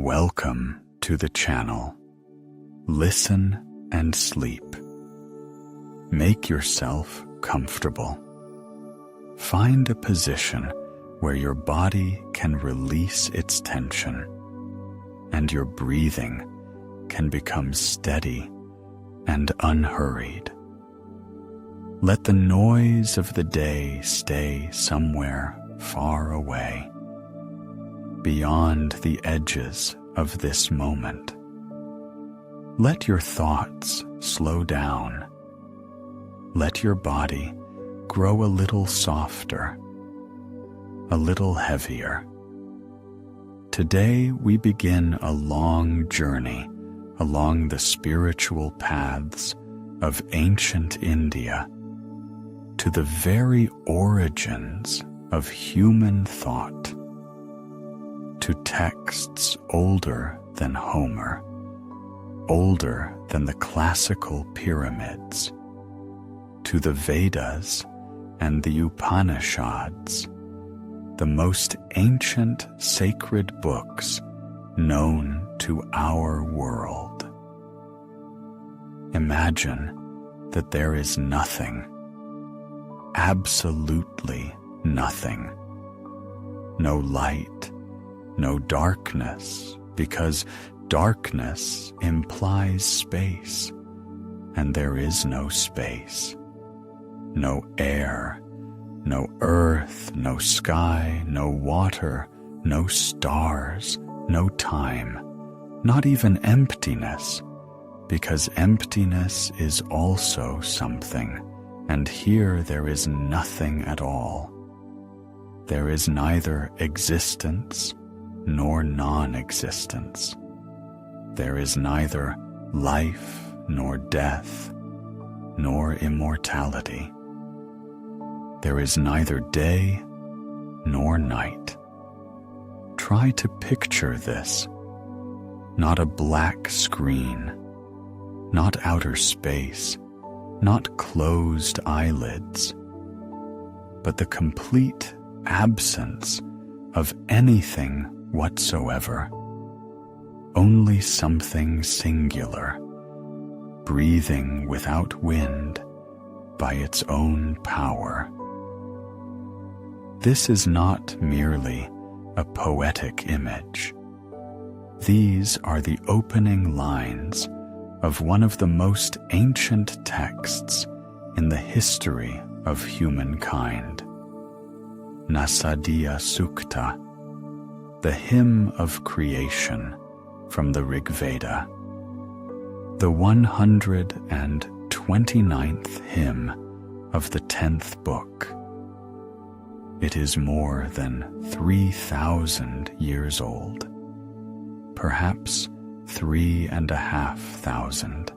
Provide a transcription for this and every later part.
Welcome to the channel. Listen and sleep. Make yourself comfortable. Find a position where your body can release its tension and your breathing can become steady and unhurried. Let the noise of the day stay somewhere far away, beyond the edges of this moment. Let your thoughts slow down. Let your body grow a little softer, a little heavier. Today we begin a long journey along the spiritual paths of ancient India to the very origins of human thought, to texts older than Homer, older than the classical pyramids, to the Vedas and the Upanishads, the most ancient sacred books known to our world. Imagine that there is nothing, absolutely nothing. No light, no darkness, because darkness implies space, and there is no space. No air, no earth, no sky, no water, no stars, no time, not even emptiness, because emptiness is also something, and here there is nothing at all. There is neither existence nor non-existence. There is neither life nor death, nor immortality. There is neither day nor night. Try to picture this. Not a black screen, not outer space, not closed eyelids, but the complete absence of anything whatsoever. Only something singular, breathing without wind by its own power. This is not merely a poetic image. These are the opening lines of one of the most ancient texts in the history of humankind. Nasadiya Sukta, the hymn of creation from the Rig Veda, the 129th hymn of the 10th book. It is more than 3,000 years old, perhaps 3,500.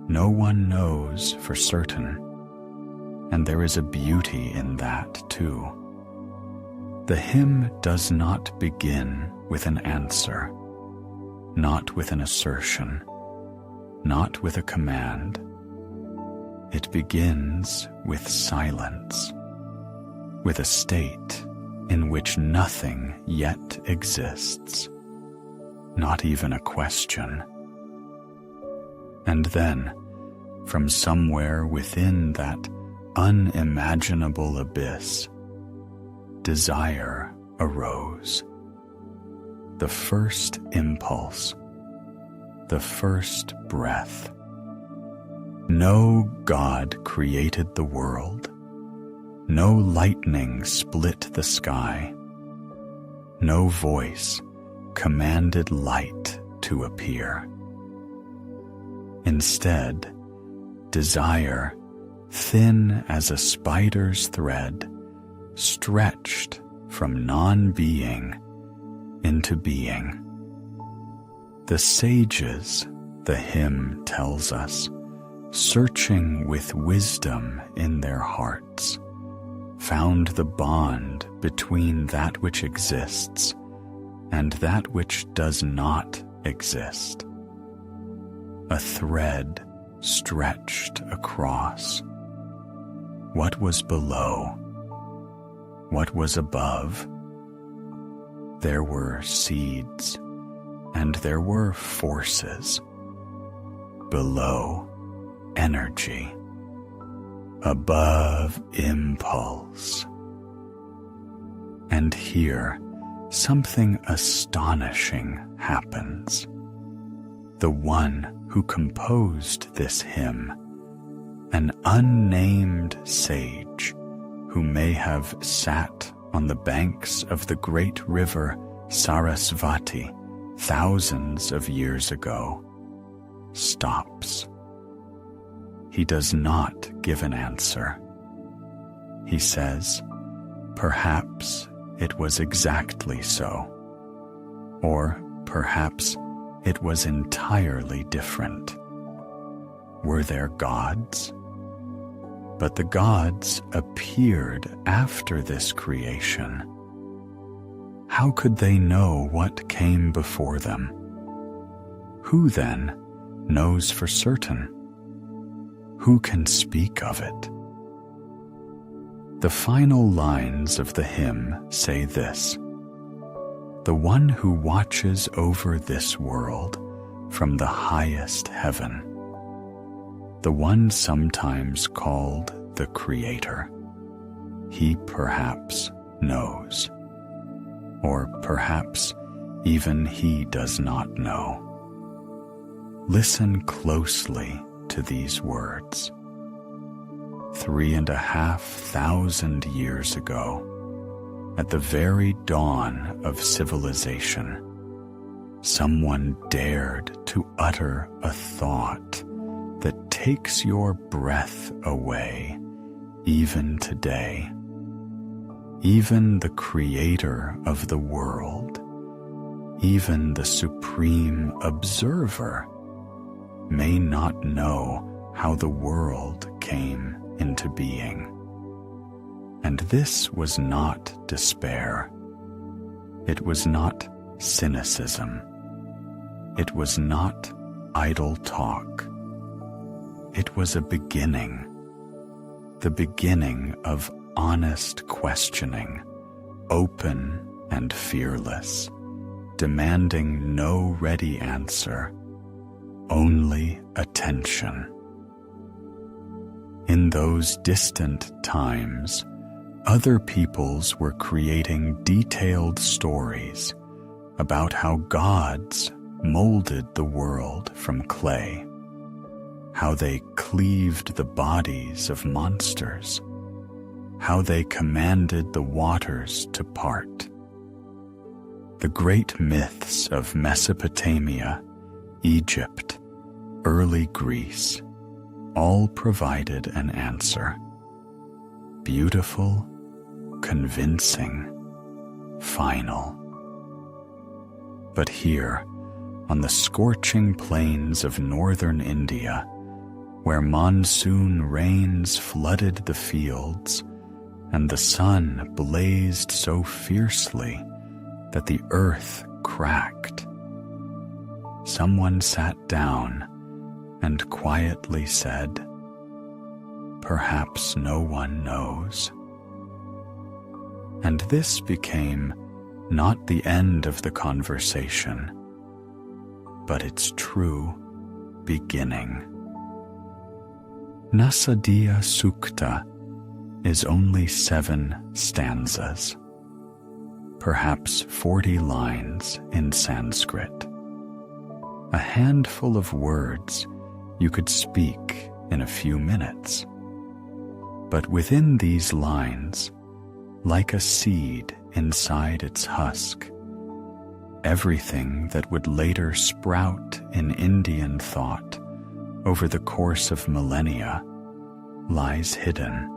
No one knows for certain, and there is a beauty in that too. The hymn does not begin with an answer, not with an assertion, not with a command. It begins with silence, with a state in which nothing yet exists, not even a question. And then, from somewhere within that unimaginable abyss, desire arose. The first impulse, the first breath. No God created the world. No lightning split the sky. No voice commanded light to appear. Instead, desire, thin as a spider's thread, stretched from non-being into being. The sages, the hymn tells us, searching with wisdom in their hearts, found the bond between that which exists and that which does not exist. A thread stretched across. What was below? What was above? There were seeds, and there were forces. Below, energy. Above, impulse. And here, something astonishing happens. The one who composed this hymn, an unnamed sage who may have sat on the banks of the great river Saraswati thousands of years ago, stops. He does not give an answer. He says, perhaps it was exactly so, or perhaps it was entirely different. Were there gods? But the gods appeared after this creation. How could they know what came before them? Who then knows for certain? Who can speak of it? The final lines of the hymn say this: the one who watches over this world from the highest heaven, the one sometimes called the Creator, he perhaps knows, or perhaps even he does not know. Listen closely to these words. 3,500 years ago, at the very dawn of civilization, someone dared to utter a thought that takes your breath away even today. Even the Creator of the world, even the supreme observer, may not know how the world came into being. And this was not despair. It was not cynicism. It was not idle talk. It was a beginning, the beginning of honest questioning, open and fearless, demanding no ready answer, only attention. In those distant times, other peoples were creating detailed stories about how gods molded the world from clay, how they cleaved the bodies of monsters, how they commanded the waters to part. The great myths of Mesopotamia, Egypt, early Greece, all provided an answer. Beautiful, convincing, final. But here, on the scorching plains of northern India, where monsoon rains flooded the fields and the sun blazed so fiercely that the earth cracked, someone sat down and quietly said, "Perhaps no one knows." And this became not the end of the conversation, but its true beginning. Nasadiya Sukta is only 7 stanzas, perhaps 40 lines in Sanskrit. A handful of words you could speak in a few minutes. But within these lines, like a seed inside its husk, everything that would later sprout in Indian thought over the course of millennia lies hidden.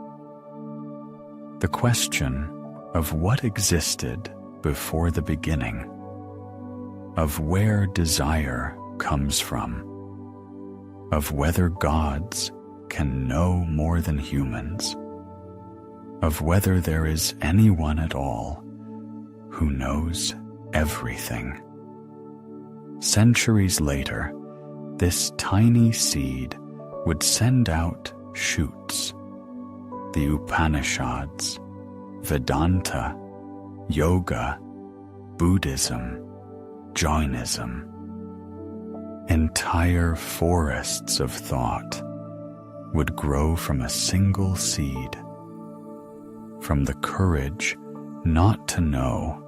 The question of what existed before the beginning, of where desire comes from, of whether gods can know more than humans, of whether there is anyone at all who knows everything. Centuries later, this tiny seed would send out shoots. The Upanishads, Vedanta, Yoga, Buddhism, Jainism, Entire forests of thought would grow from a single seed, from the courage not to know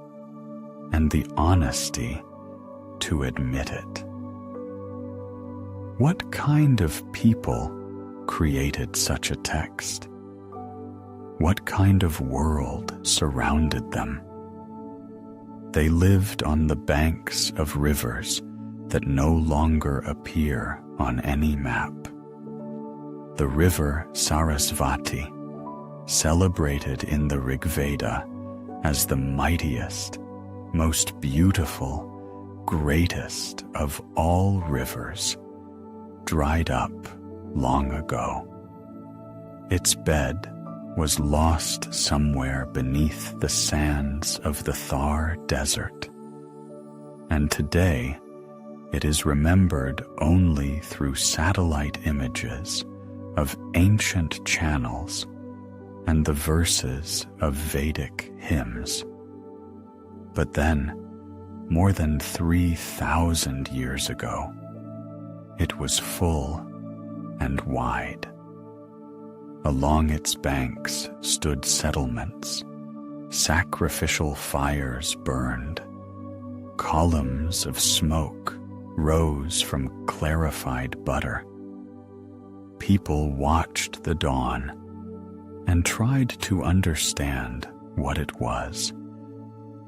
and the honesty to admit it. What kind of people created such a text? What kind of world surrounded them? They lived on the banks of rivers that no longer appear on any map. The river Saraswati, celebrated in the Rig Veda as the mightiest, most beautiful, greatest of all rivers, dried up long ago. Its bed was lost somewhere beneath the sands of the Thar Desert, and today it is remembered only through satellite images of ancient channels and the verses of Vedic hymns. But then, more than 3,000 years ago, it was full and wide. Along its banks stood settlements, sacrificial fires burned, columns of smoke rose from clarified butter. People watched the dawn and tried to understand what it was,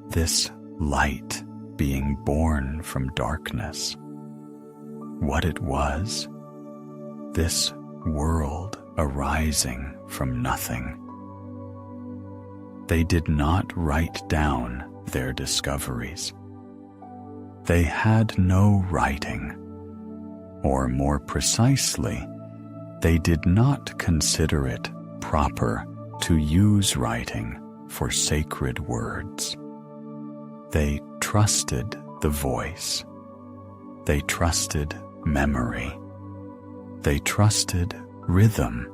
this light being born from darkness. What it was, this world arising from nothing. They did not write down their discoveries. They had no writing, or more precisely, they did not consider it proper to use writing for sacred words. They trusted the voice. They trusted memory. They trusted rhythm,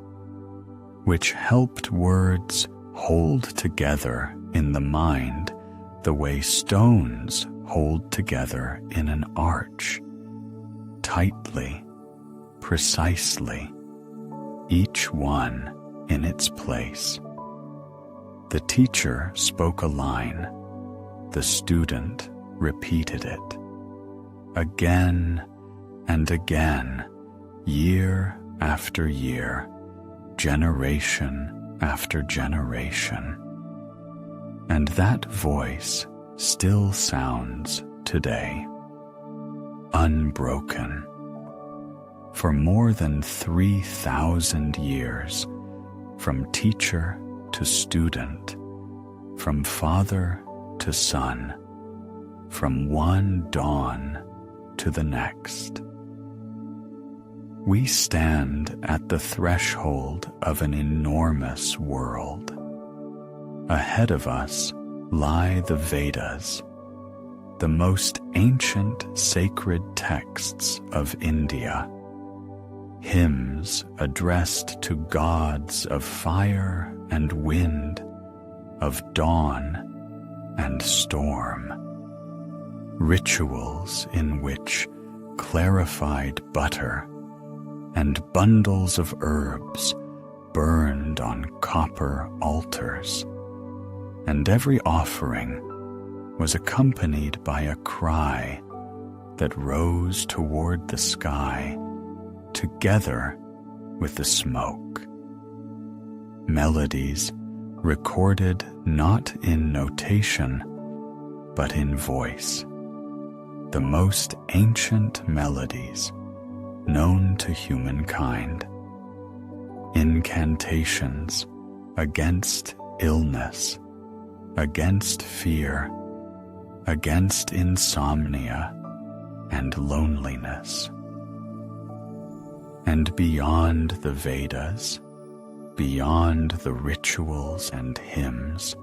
which helped words hold together in the mind the way stones hold together in an arch, tightly, precisely, each one in its place. The teacher spoke a line, the student repeated it. Again and again, year after year, generation after generation. And that voice still sounds today, unbroken. For more than 3,000 years, from teacher to student, from father to son, from one dawn to the next. We stand at the threshold of an enormous world. Ahead of us lie the Vedas, the most ancient sacred texts of India, hymns addressed to gods of fire and wind, of dawn and storm, rituals in which clarified butter and bundles of herbs burned on copper altars, and every offering was accompanied by a cry that rose toward the sky together with the smoke. Melodies recorded not in notation, but in voice, the most ancient melodies known to humankind, incantations against illness, against fear, against insomnia and loneliness. And beyond the Vedas, beyond the rituals and hymns,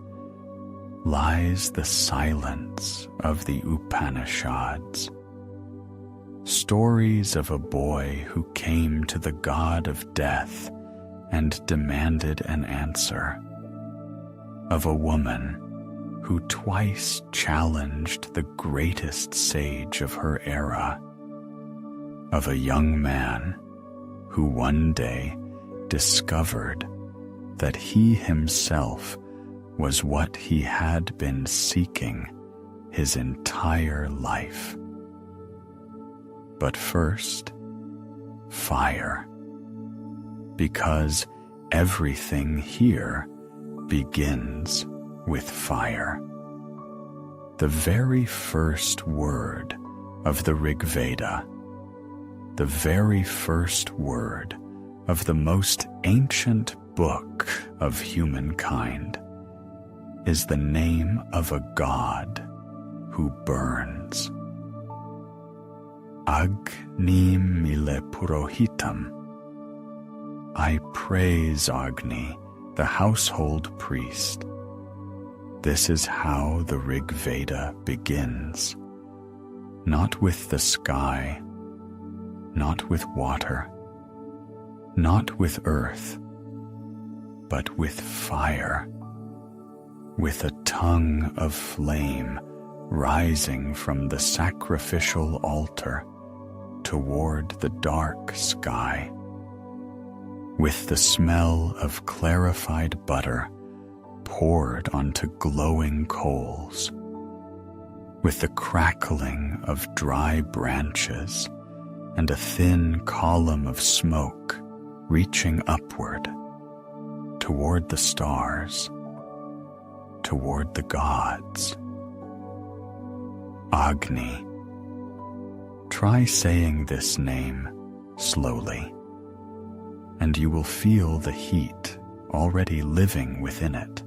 lies the silence of the Upanishads. Stories of a boy who came to the god of death and demanded an answer, of a woman who twice challenged the greatest sage of her era, of a young man who one day discovered that he himself was what he had been seeking his entire life. But first, fire, because everything here begins with fire. The very first word of the Rig Veda, the very first word of the most ancient book of humankind, is the name of a god who burns. Agni mile purohitam. I praise Agni, the household priest. This is how the Rig Veda begins. Not with the sky, not with water, not with earth, but with fire, with a tongue of flame rising from the sacrificial altar toward the dark sky, with the smell of clarified butter poured onto glowing coals, with the crackling of dry branches and a thin column of smoke reaching upward toward the stars, toward the gods. Agni. Try saying this name slowly, and you will feel the heat already living within it.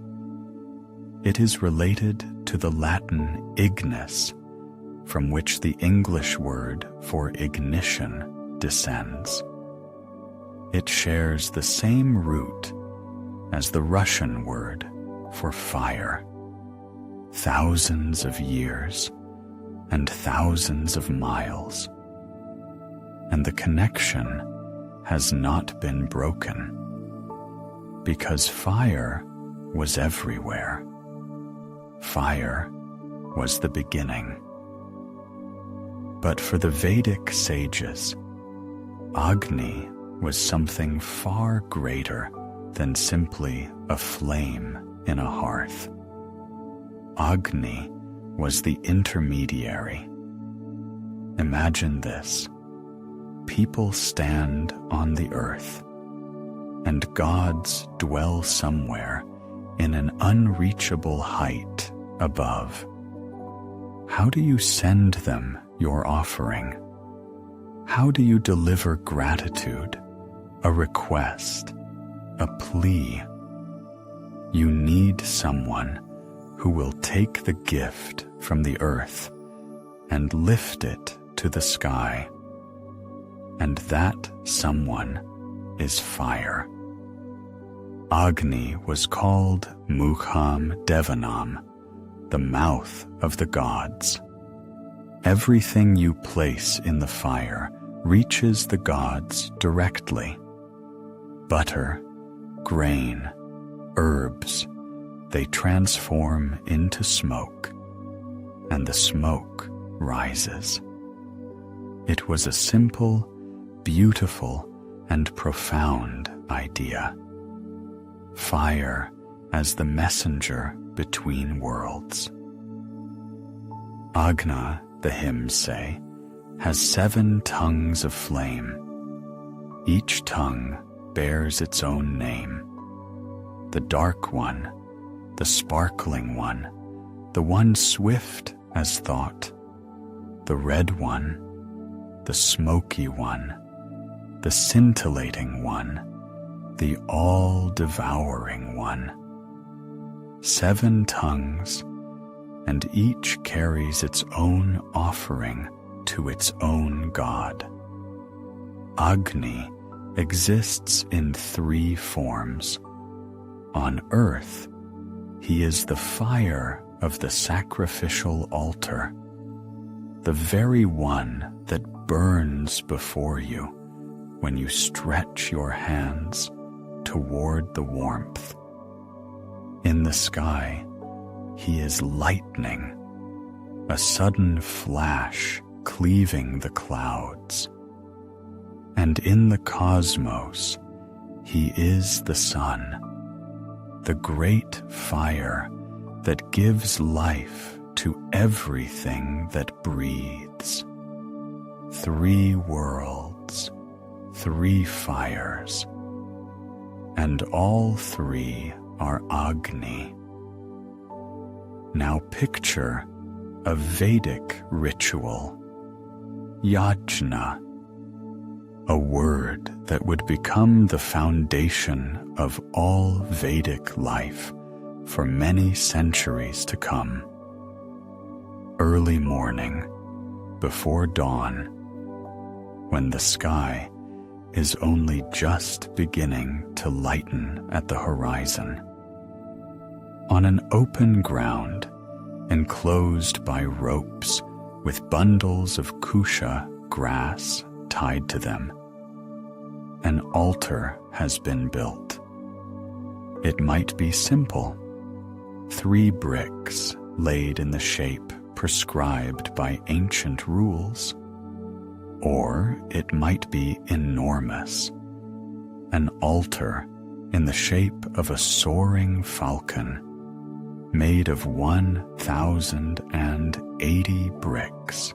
It is related to the Latin ignis, from which the English word for ignition descends. It shares the same root as the Russian word for fire. Thousands of years and thousands of miles, and the connection has not been broken, because fire was everywhere. Fire was the beginning. But for the Vedic sages, Agni was something far greater than simply a flame in a hearth. Agni was the intermediary. Imagine this. People stand on the earth, and gods dwell somewhere in an unreachable height above. How do you send them your offering? How do you deliver gratitude, a request, a plea? You need someone who will take the gift from the earth and lift it to the sky. And that someone is fire. Agni was called Mukham Devanam, the mouth of the gods. Everything you place in the fire reaches the gods directly. Butter, grain, herbs, they transform into smoke, and the smoke rises. It was a simple, beautiful, and profound idea. Fire as the messenger between worlds. Agna, the hymns say, has 7 tongues of flame. Each tongue bears its own name. The dark one, the sparkling one, the one swift as thought, the red one, the smoky one, the scintillating one, the all-devouring one. 7 tongues, and each carries its own offering to its own god. Agni exists in 3 forms. On earth, he is the fire of the sacrificial altar, the very one that burns before you when you stretch your hands toward the warmth. In the sky, he is lightning, a sudden flash cleaving the clouds, and in the cosmos he is the sun, the great fire that gives life to everything that breathes. 3 worlds, 3 fires, and all 3 are Agni. Now picture a Vedic ritual, yajna, a word that would become the foundation of all Vedic life for many centuries to come. Early morning, before dawn, when the sky is only just beginning to lighten at the horizon. On an open ground, enclosed by ropes with bundles of kusha grass tied to them, an altar has been built. It might be simple, 3 bricks laid in the shape prescribed by ancient rules, or it might be enormous, an altar in the shape of a soaring falcon made of 1,080 bricks,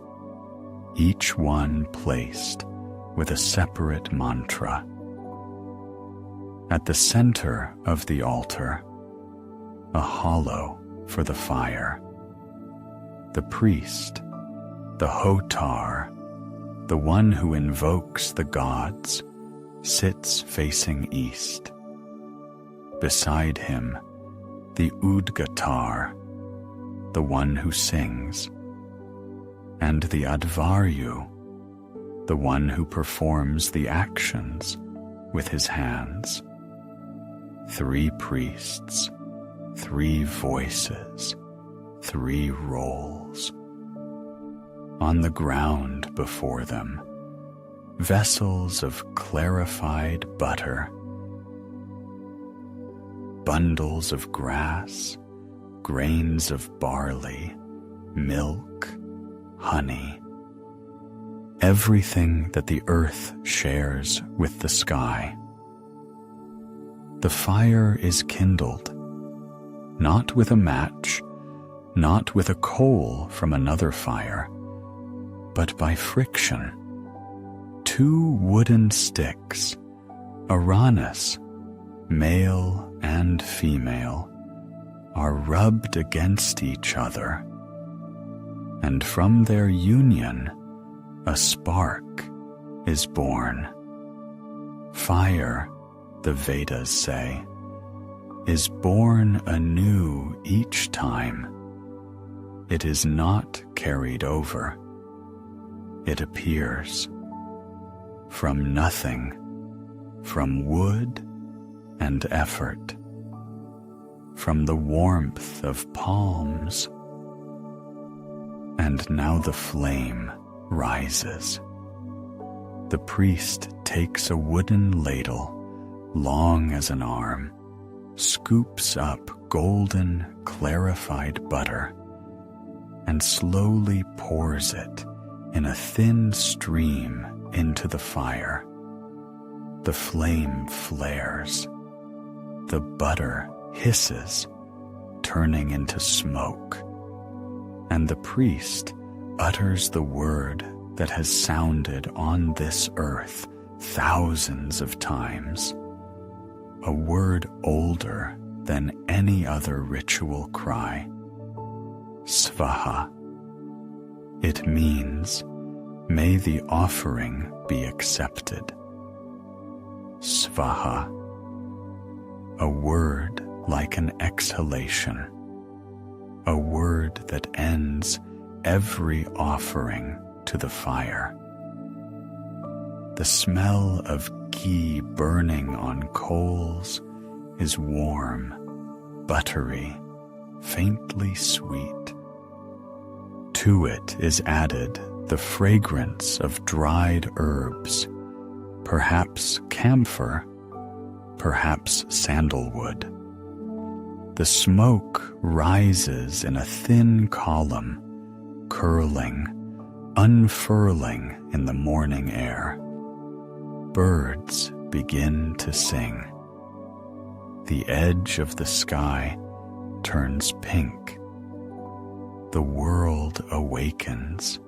each one placed with a separate mantra. At the center of the altar, a hollow for the fire. The priest, the hotar, the one who invokes the gods, sits facing east. Beside him, the udgatar, the one who sings, and the advaryu, the one who performs the actions with his hands. 3 priests, 3 voices, 3 roles. On the ground before them, vessels of clarified butter, bundles of grass, grains of barley, milk, honey, everything that the earth shares with the sky. The fire is kindled, not with a match, not with a coal from another fire, but by friction. 2 wooden sticks, Aranas, male and female, are rubbed against each other, and from their union a spark is born. Fire, the Vedas say, is born anew each time. It is not carried over. It appears from nothing, from wood and effort, from the warmth of palms. And now the flame rises. The priest takes a wooden ladle, long as an arm, scoops up golden, clarified butter, and slowly pours it in a thin stream into the fire. The flame flares. The butter hisses, turning into smoke, and the priest utters the word that has sounded on this earth thousands of times, a word older than any other ritual cry. Svaha. It means, may the offering be accepted. Svaha. A word like an exhalation, a word that ends every offering to the fire. The smell of ghee burning on coals is warm, buttery, faintly sweet. To it is added the fragrance of dried herbs, perhaps camphor, perhaps sandalwood. The smoke rises in a thin column, curling, unfurling in the morning air. birds begin to sing. The edge of the sky turns pink. The world awakens,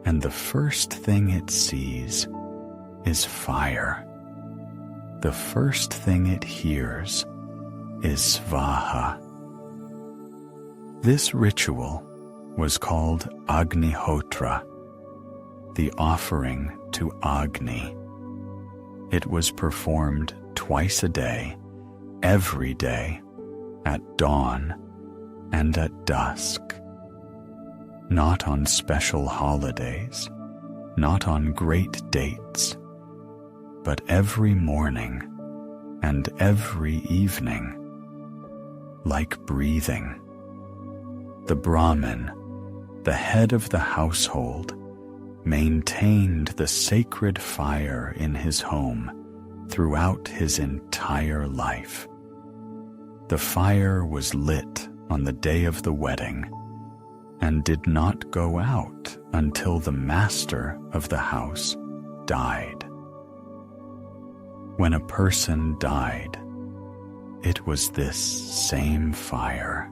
and the first thing it sees is fire. The first thing it hears is Svaha. This ritual was called Agnihotra, the offering to Agni. It was performed twice a day, every day, at dawn and at dusk. Not on special holidays, not on great dates, but every morning and every evening, like breathing. The Brahmin, the head of the household, maintained the sacred fire in his home throughout his entire life. The fire was lit on the day of the wedding and did not go out until the master of the house died. When a person died, it was this same fire,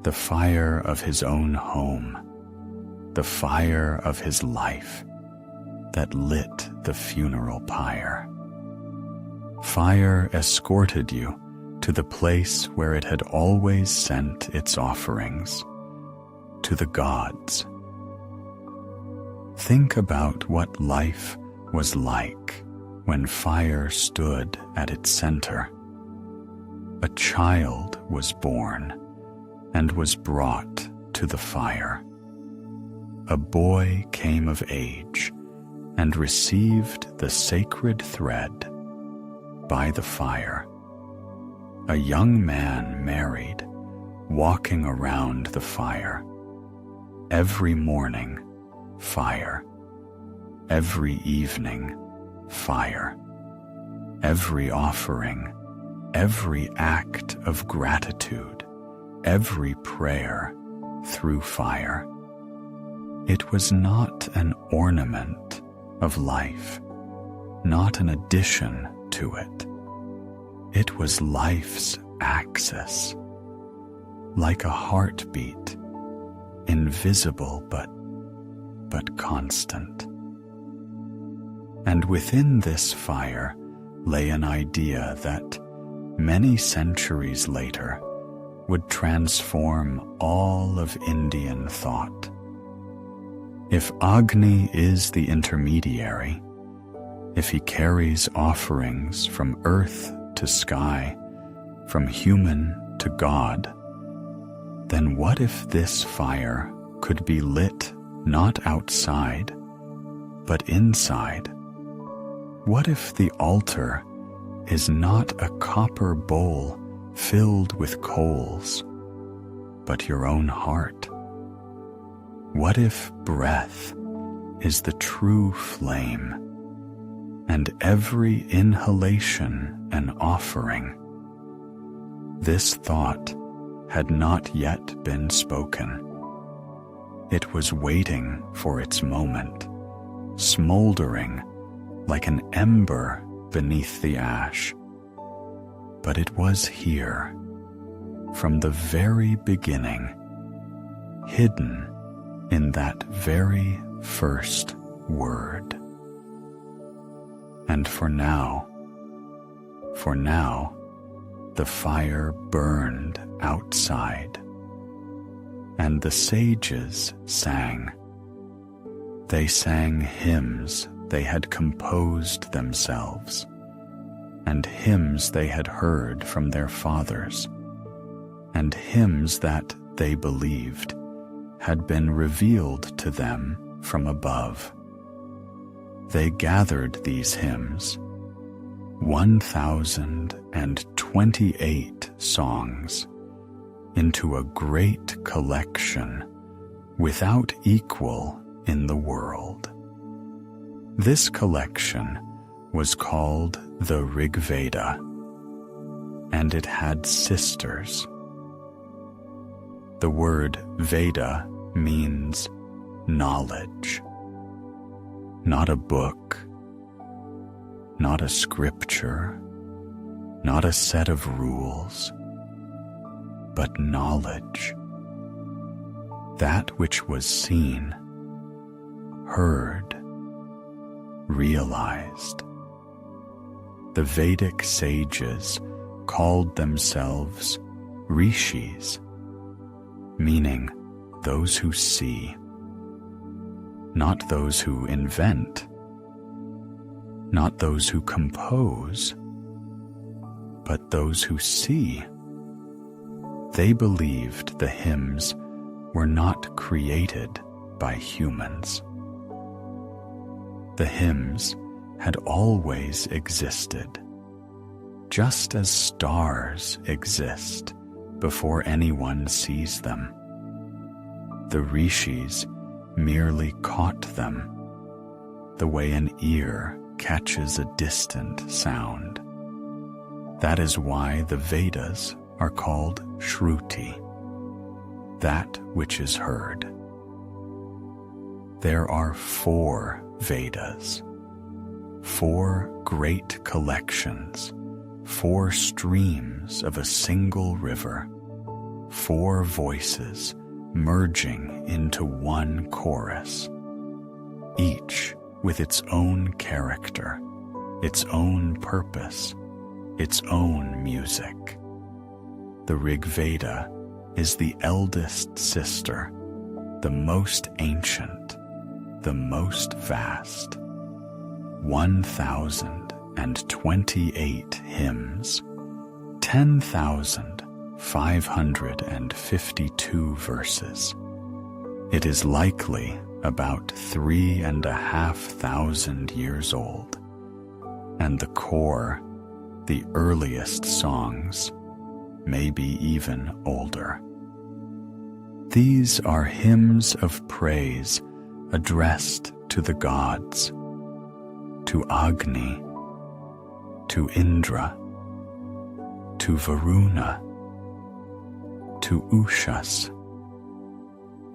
the fire of his own home, the fire of his life, that lit the funeral pyre. Fire escorted you to the place where it had always sent its offerings, to the gods. Think about what life was like when fire stood at its center. A child was born and was brought to the fire. A boy came of age and received the sacred thread by the fire. A young man married, walking around the fire. Every morning, fire. Every evening, fire. Every offering, every act of gratitude, every prayer through fire. It was not an ornament of life, not an addition to it. It was life's axis, like a heartbeat, invisible but constant. And within this fire lay an idea that many centuries later would transform all of Indian thought. If Agni is the intermediary, if he carries offerings from earth to sky, from human to God, then what if this fire could be lit not outside, but inside? What if the altar is not a copper bowl filled with coals, but your own heart? What if breath is the true flame, and every inhalation an offering? This thought had not yet been spoken. It was waiting for its moment, smoldering like an ember beneath the ash. But it was here, from the very beginning, hidden in that very first word. And for now, the fire burned outside, and the sages sang. They sang hymns they had composed themselves, and hymns they had heard from their fathers, and hymns that, they believed, had been revealed to them from above. They gathered these hymns, 1,028 songs, into a great collection without equal in the world. This collection was called the Rig Veda, and it had sisters. The word Veda means knowledge, not a book, not a scripture, not a set of rules, but knowledge. That which was seen, heard, realized. The Vedic sages called themselves rishis, meaning those who see, not those who invent, not those who compose, but those who see. They believed the hymns were not created by humans. The hymns had always existed, just as stars exist before anyone sees them. The rishis merely caught them, the way an ear catches a distant sound. That is why the Vedas are called Shruti, that which is heard. There are 4 Vedas, 4 great collections, 4 streams of a single river, 4 voices merging into one chorus, each with its own character, its own purpose, its own music. The Rig Veda is the eldest sister, the most ancient, the most vast. 1,028 hymns, 10,552 verses. It is likely about 3,500 years old, and the core, the earliest songs, may be even older. These are hymns of praise addressed to the gods, to Agni, to Indra, to Varuna, to Ushas.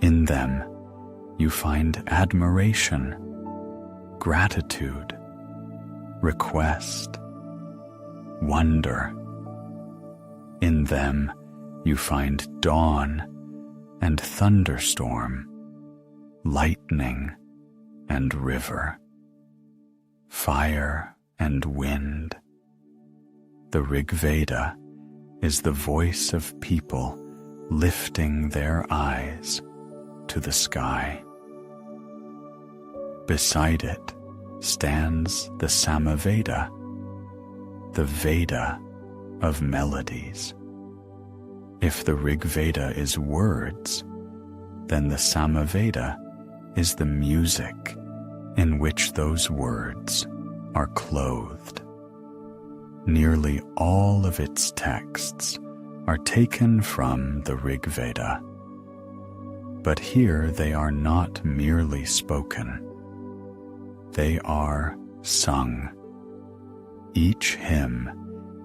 In them you find admiration, gratitude, request, wonder. In them you find dawn and thunderstorm, lightning and river, fire and wind. The Rig Veda is the voice of people lifting their eyes to the sky. Beside it stands the Samaveda, the Veda of melodies. If the Rig Veda is words, then the Samaveda is the music in which those words are clothed. Nearly all of its texts are taken from the Rig Veda, but here they are not merely spoken. They are sung. Each hymn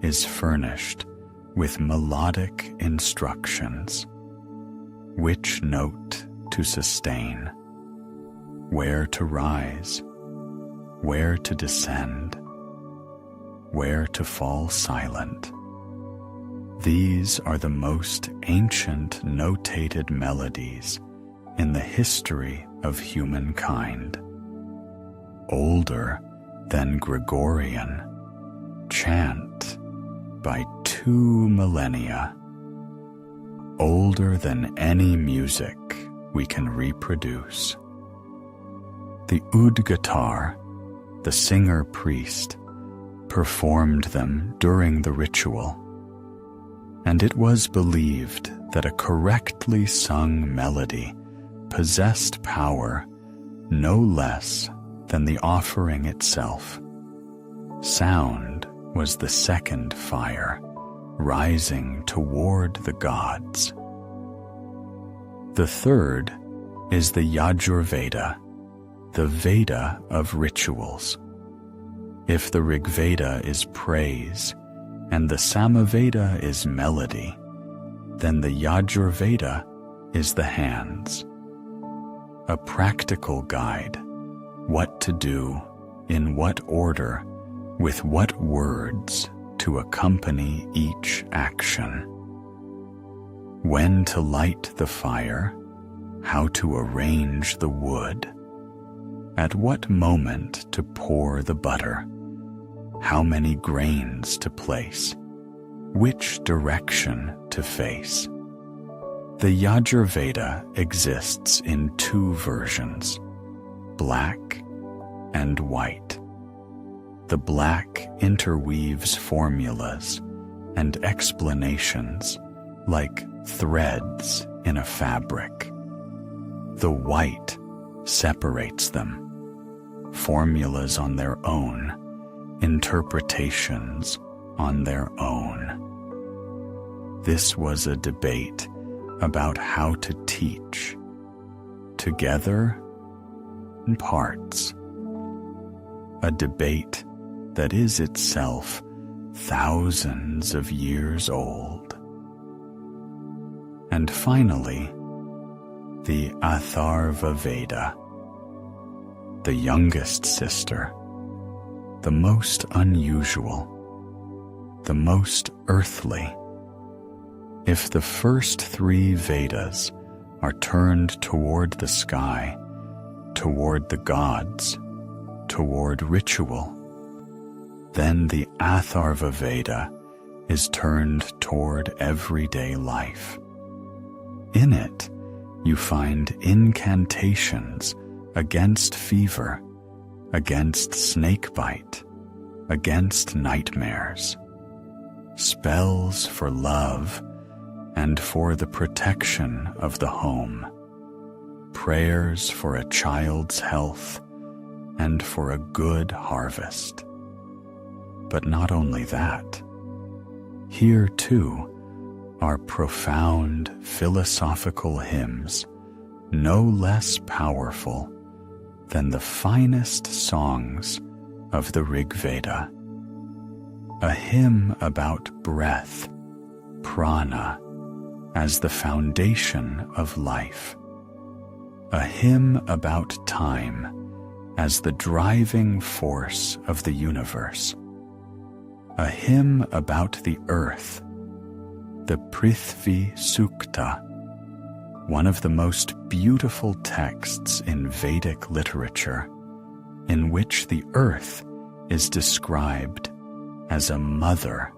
is furnished with melodic instructions, which note to sustain, where to rise, where to descend, where to fall silent. These are the most ancient notated melodies in the history of humankind, older than Gregorian chant by 2 millennia, older than any music we can reproduce. The oud guitar, the singer-priest, performed them during the ritual, and it was believed that a correctly sung melody possessed power no less than the offering itself. Sound was the second fire, rising toward the gods. The third is the Yajurveda, the Veda of rituals. If the Rig Veda is praise and the Samaveda is melody, then the Yajurveda is the hands, a practical guide, what to do, in what order, with what words to accompany each action, when to light the fire, how to arrange the wood, at what moment to pour the butter, how many grains to place, which direction to face. The Yajurveda exists in two versions, black and white. The black interweaves formulas and explanations like threads in a fabric. The white separates them, formulas on their own, interpretations on their own. This was a debate about how to teach, together in parts. A debate that is itself thousands of years old. And finally, the Atharva Veda, the youngest sister, the most unusual, the most earthly. If the first three Vedas are turned toward the sky, toward the gods, toward ritual, then the Atharva Veda is turned toward everyday life. In it, you find incantations against fever, against snakebite, against nightmares, spells for love and for the protection of the home, prayers for a child's health and for a good harvest. But not only that, here too are profound philosophical hymns no less powerful than the finest songs of the Rig Veda. A hymn about breath, prana, as the foundation of life. A hymn about time as the driving force of the universe. A hymn about the earth, the Prithvi Sukta, one of the most beautiful texts in Vedic literature, in which the earth is described as a mother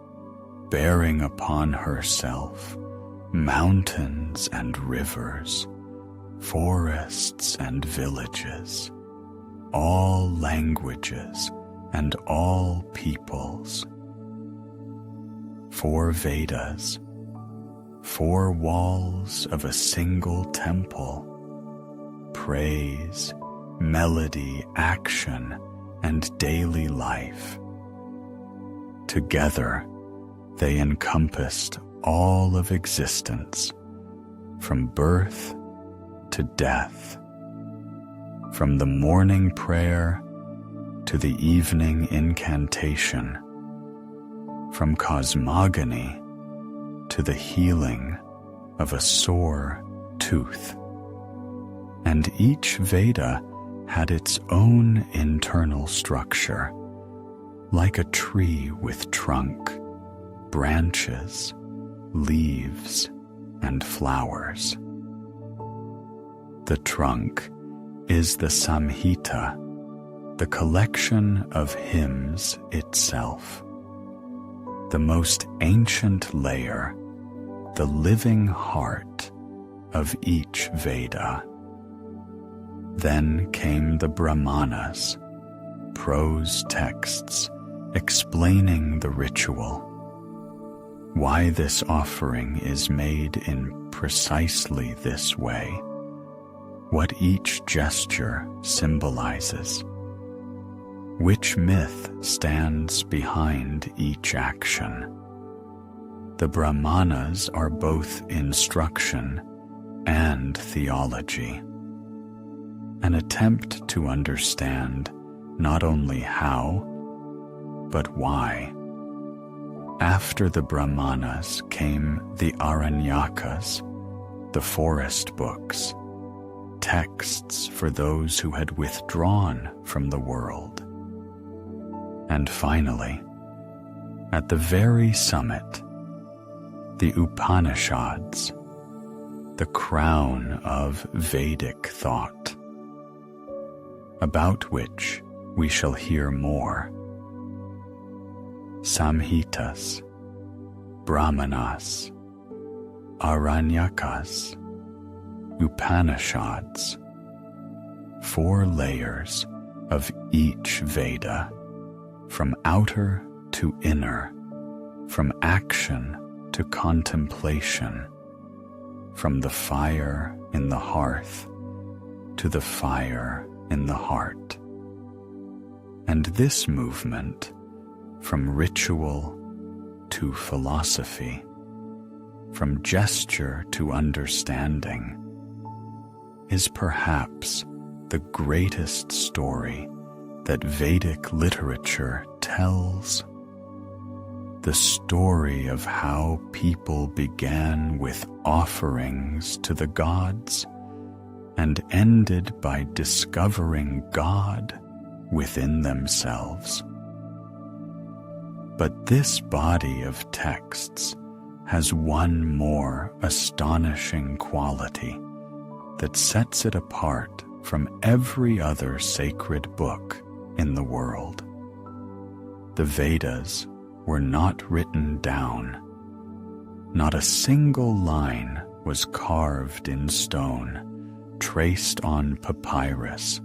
bearing upon herself mountains and rivers, forests and villages, all languages and all peoples. 4 Vedas, 4 walls of a single temple, praise, melody, action, and daily life. Together, they encompassed all of existence, from birth to death, from the morning prayer to the evening incantation, from cosmogony to the healing of a sore tooth. And each Veda had its own internal structure, like a tree with trunk, branches, leaves, and flowers. The trunk is the Samhita, the collection of hymns itself. The most ancient layer, the living heart of each Veda. Then came the Brahmanas, prose texts explaining the ritual, why this offering is made in precisely this way, what each gesture symbolizes, which myth stands behind each action. The Brahmanas are both instruction and theology, an attempt to understand not only how, but why. After the Brahmanas came the Aranyakas, the forest books, texts for those who had withdrawn from the world. And finally, at the very summit, the Upanishads, the crown of Vedic thought, about which we shall hear more. Samhitas, Brahmanas, Aranyakas, Upanishads, 4 layers of each Veda, from outer to inner, from action to contemplation, from the fire in the hearth to the fire in the heart. And this movement, from ritual to philosophy, from gesture to understanding, is perhaps the greatest story that Vedic literature tells. The story of how people began with offerings to the gods and ended by discovering God within themselves. But this body of texts has one more astonishing quality that sets it apart from every other sacred book in the world. The Vedas were not written down. Not a single line was carved in stone, traced on papyrus,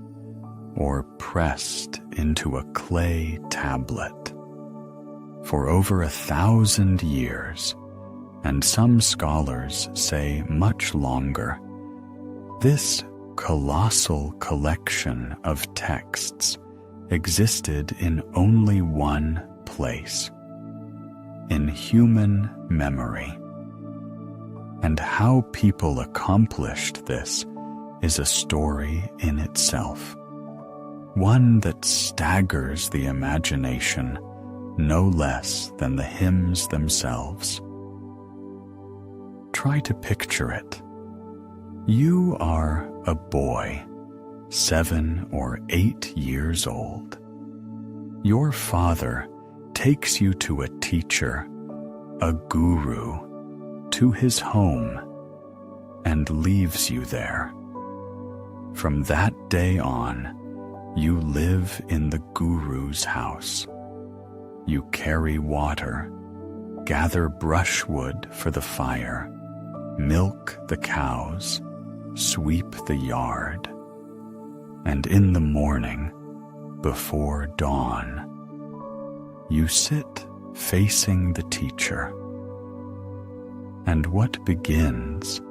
or pressed into a clay tablet. For over 1,000 years, and some scholars say much longer, this colossal collection of texts existed in only one place, in human memory. And how people accomplished this is a story in itself, one that staggers the imagination no less than the hymns themselves. Try to picture it. You are a boy, 7 or 8 years old. Your father takes you to a teacher, a guru, to his home, and leaves you there. From that day on, you live in the guru's house. You carry water, gather brushwood for the fire, milk the cows, sweep the yard, and in the morning, before dawn, you sit facing the teacher, and what begins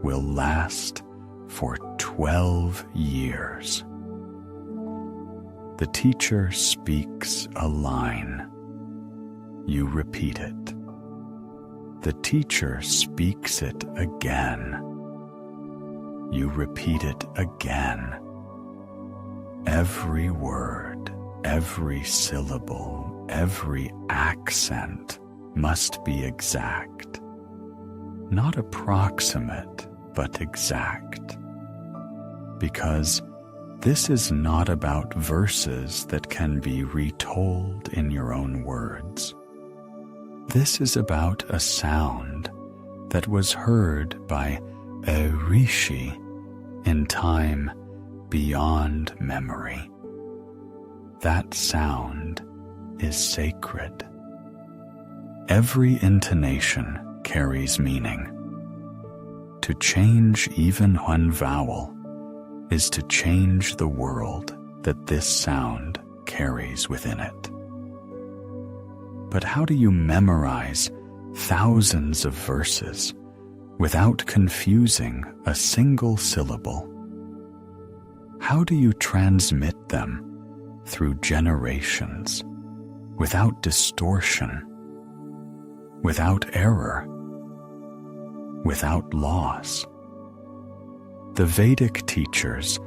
will last for 12 years. The teacher speaks a line. You repeat it. The teacher speaks it again. You repeat it again. Every word, every syllable, every accent must be exact. Not approximate, but exact. Because this is not about verses that can be retold in your own words. This is about a sound that was heard by a rishi in time beyond memory. That sound is sacred. Every intonation carries meaning. To change even one vowel is to change the world that this sound carries within it. But how do you memorize thousands of verses without confusing a single syllable? How do you transmit them through generations without distortion, without error, without loss? The Vedic teachers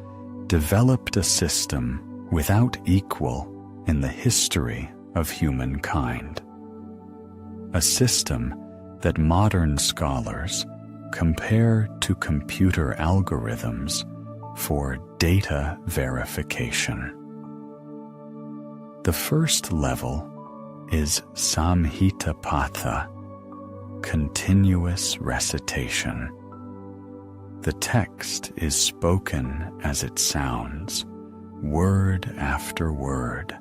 developed a system without equal in the history of humankind. A system that modern scholars compare to computer algorithms for data verification. The first level is samhitapatha, continuous recitation. The text is spoken as it sounds, word after word,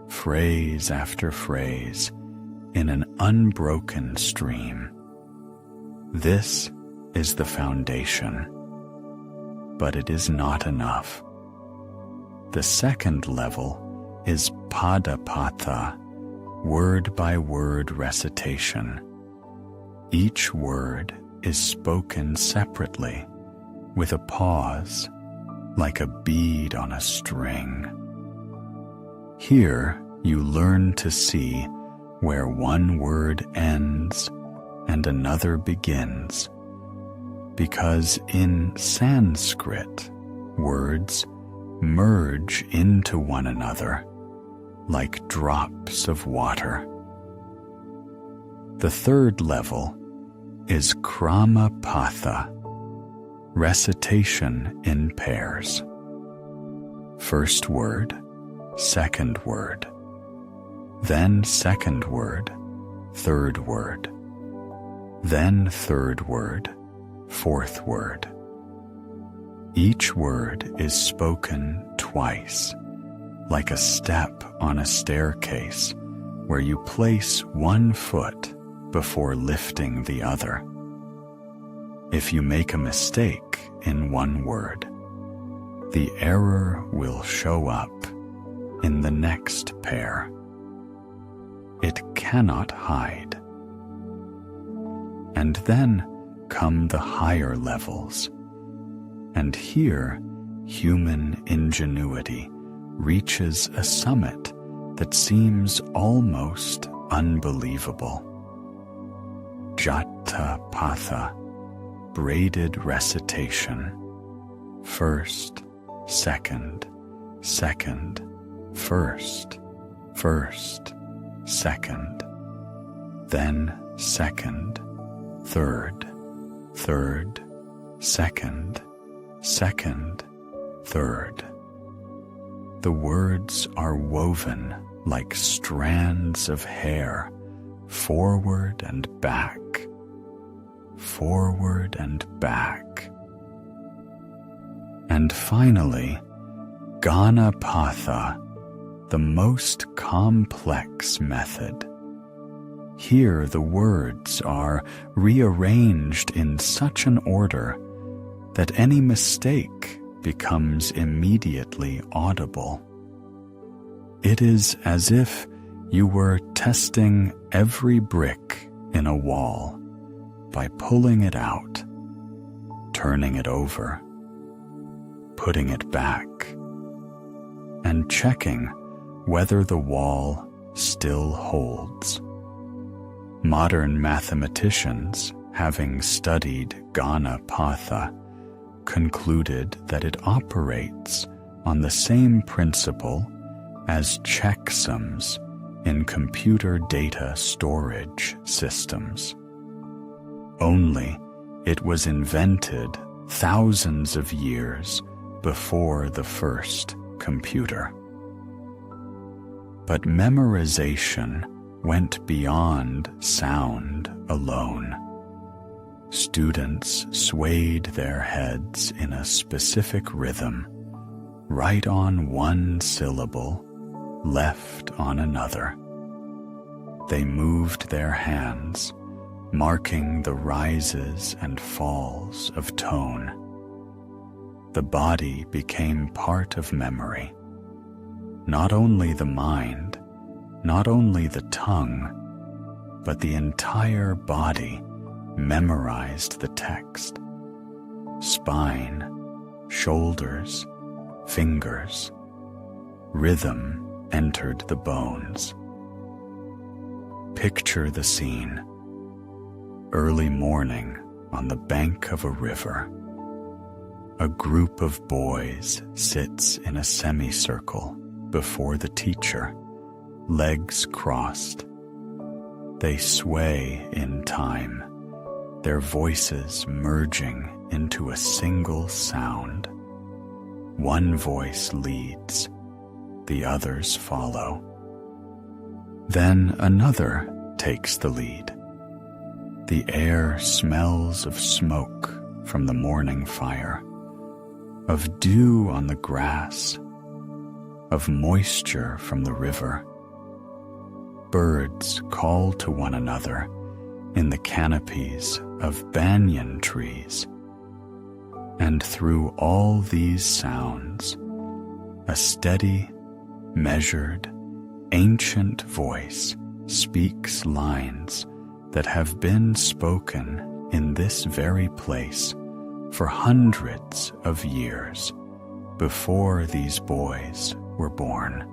phrase after phrase, in an unbroken stream. This is the foundation, but it is not enough. The second level is padapatha, word-by-word recitation. Each word is spoken separately, with a pause, like a bead on a string. Here you learn to see where one word ends and another begins, because in Sanskrit, words merge into one another like drops of water. The third level is kramapatha, recitation in pairs. First word, second word, then second word, third word, then third word, fourth word. Each word is spoken twice, like a step on a staircase where you place one foot before lifting the other. If you make a mistake in one word, the error will show up in the next pair. It cannot hide. And then come the higher levels, and here human ingenuity reaches a summit that seems almost unbelievable. Jatapatha, braided recitation. First, second, second, first, first, second, then second, third, third, second, second, third. The words are woven like strands of hair, forward and back, forward and back. And finally, Ganapatha, the most complex method. Here the words are rearranged in such an order that any mistake becomes immediately audible. It is as if you were testing every brick in a wall by pulling it out, turning it over, putting it back, and checking whether the wall still holds. Modern mathematicians, having studied Ganapatha, concluded that it operates on the same principle as checksums in computer data storage systems. Only it was invented thousands of years before the first computer. But memorization went beyond sound alone. Students swayed their heads in a specific rhythm, right on one syllable, left on another. They moved their hands, marking the rises and falls of tone. The body became part of memory. Not only the mind, not only the tongue, but the entire body memorized the text. Spine, shoulders, fingers. Rhythm entered the bones. Picture the scene. Early morning on the bank of a river. A group of boys sits in a semicircle before the teacher, legs crossed. They sway in time, their voices merging into a single sound. One voice leads, the others follow. Then another takes the lead. The air smells of smoke from the morning fire, of dew on the grass, of moisture from the river. Birds call to one another in the canopies of banyan trees. And through all these sounds, a steady, measured, ancient voice speaks lines that have been spoken in this very place for hundreds of years before these boys were born,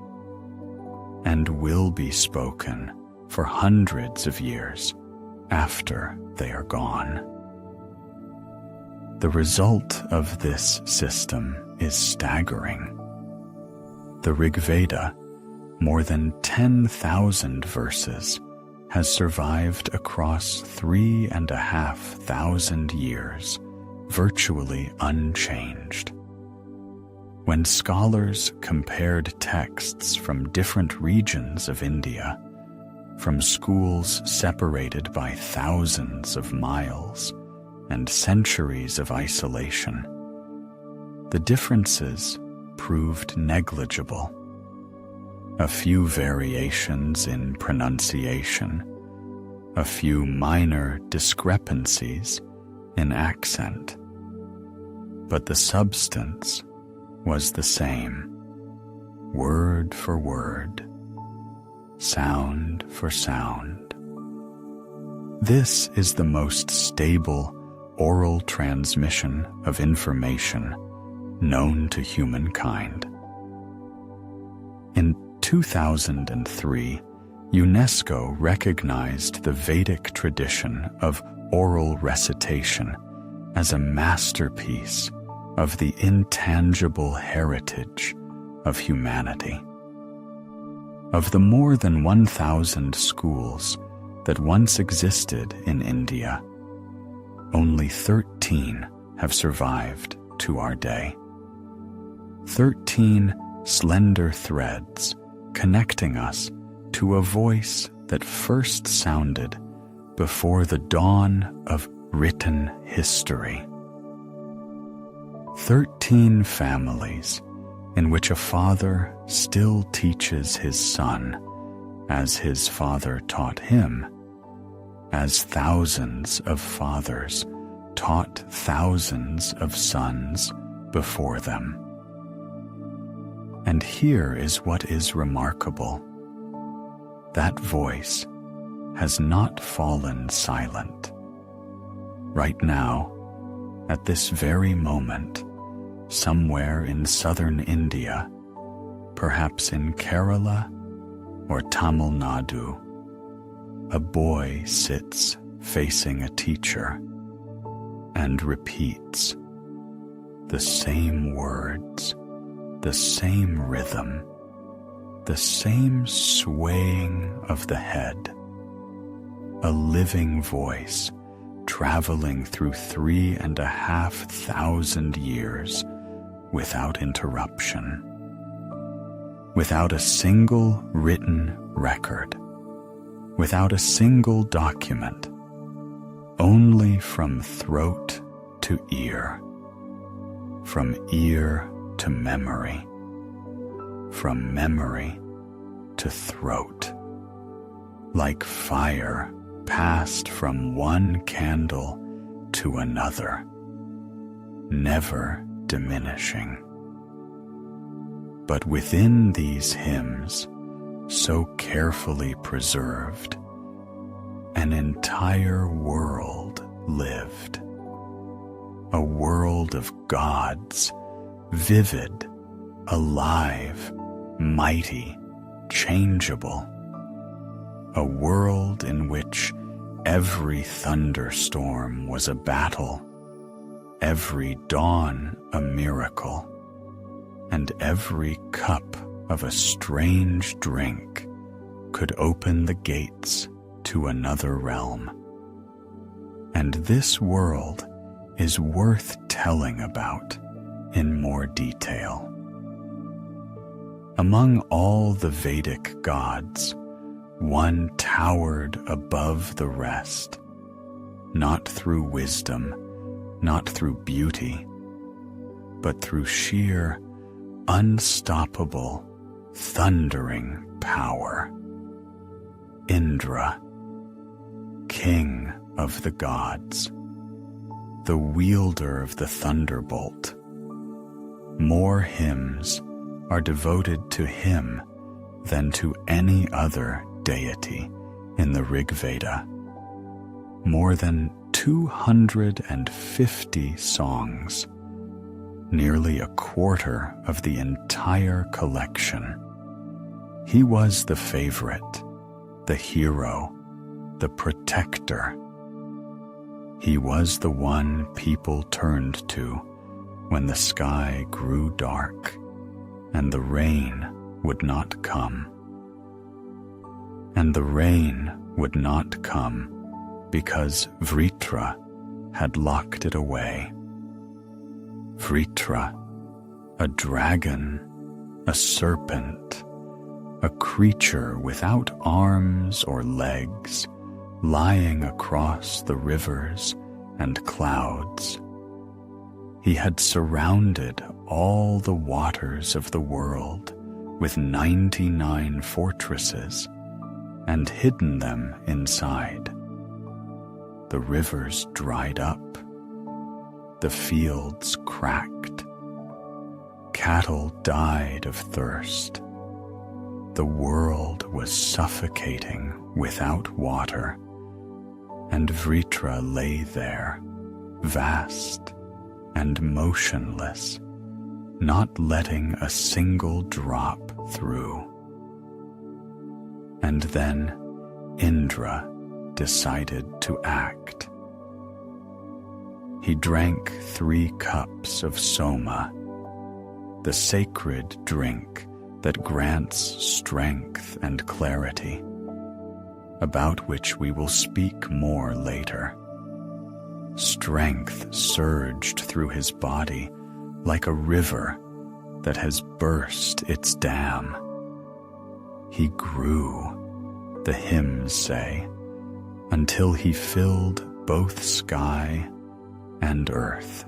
and will be spoken for hundreds of years after they are gone. The result of this system is staggering. The Rig Veda, more than 10,000 verses, has survived across 3,500 years, virtually unchanged. When scholars compared texts from different regions of India, from schools separated by thousands of miles and centuries of isolation, the differences proved negligible. A few variations in pronunciation, a few minor discrepancies in accent, but the substance was the same, word for word, sound for sound. This is the most stable oral transmission of information known to humankind. In 2003, UNESCO recognized the Vedic tradition of oral recitation as a masterpiece of the intangible heritage of humanity. Of the more than 1,000 schools that once existed in India, only 13 have survived to our day. 13 slender threads connecting us to a voice that first sounded before the dawn of written history. 13 families in which a father still teaches his son as his father taught him, as thousands of fathers taught thousands of sons before them. And here is what is remarkable. That voice has not fallen silent. Right now, at this very moment, somewhere in southern India, perhaps in Kerala or Tamil Nadu, a boy sits facing a teacher and repeats the same words, the same rhythm, the same swaying of the head, a living voice traveling through 3,500 years without interruption, without a single written record, without a single document, only from throat to ear, from ear to memory, from memory to throat, like fire passed from one candle to another, never diminishing. But within these hymns, so carefully preserved, an entire world lived, a world of gods, vivid, alive, mighty, changeable, a world in which every thunderstorm was a battle, every dawn a miracle, and every cup of a strange drink could open the gates to another realm. And this world is worth telling about in more detail. Among all the Vedic gods, one towered above the rest, not through wisdom, not through beauty, but through sheer, unstoppable, thundering power. Indra, king of the gods, the wielder of the thunderbolt. More hymns are devoted to him than to any other deity in the Rig Veda. More than 250 songs, nearly a quarter of the entire collection. He was the favorite, the hero, the protector. He was the one people turned to when the sky grew dark and the rain would not come. And the rain would not come because Vritra had locked it away. Vritra, a dragon, a serpent, a creature without arms or legs, lying across the rivers and clouds. He had surrounded all the waters of the world with 99 fortresses and hidden them inside. The rivers dried up. The fields cracked. Cattle died of thirst. The world was suffocating without water, and Vritra lay there, vast and motionless, not letting a single drop through. And then Indra decided to act. He drank 3 cups of Soma, the sacred drink that grants strength and clarity, about which we will speak more later. Strength surged through his body like a river that has burst its dam. He grew, the hymns say, until he filled both sky and earth.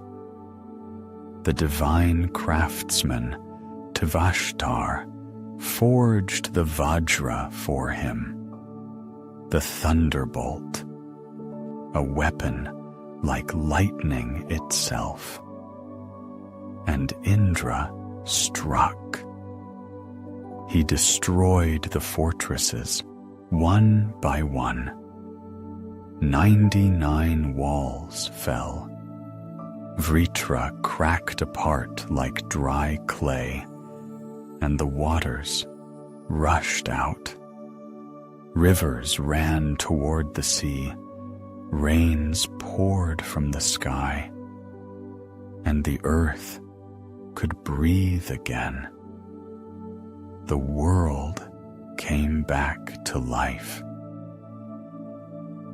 The divine craftsman, Tvashtar, forged the Vajra for him, the thunderbolt, a weapon like lightning itself. And Indra struck. He destroyed the fortresses, one by one. 99 walls fell. Vritra cracked apart like dry clay, and the waters rushed out. Rivers ran toward the sea, rains poured from the sky, and the earth could breathe again. The world came back to life.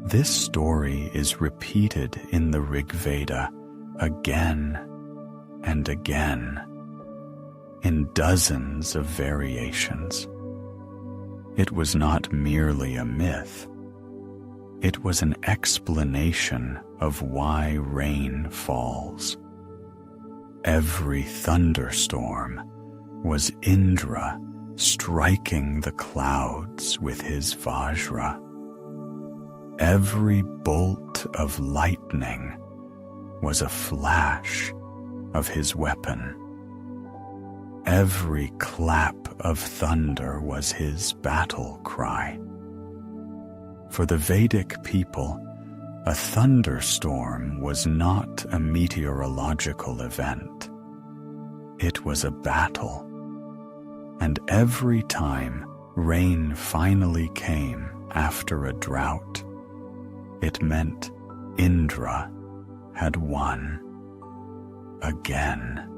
This story is repeated in the Rig Veda again and again, in dozens of variations. It was not merely a myth. It was an explanation of why rain falls. Every thunderstorm was Indra striking the clouds with his Vajra. Every bolt of lightning was a flash of his weapon. Every clap of thunder was his battle cry. For the Vedic people, a thunderstorm was not a meteorological event. It was a battle. And every time rain finally came after a drought, it meant Indra had won again.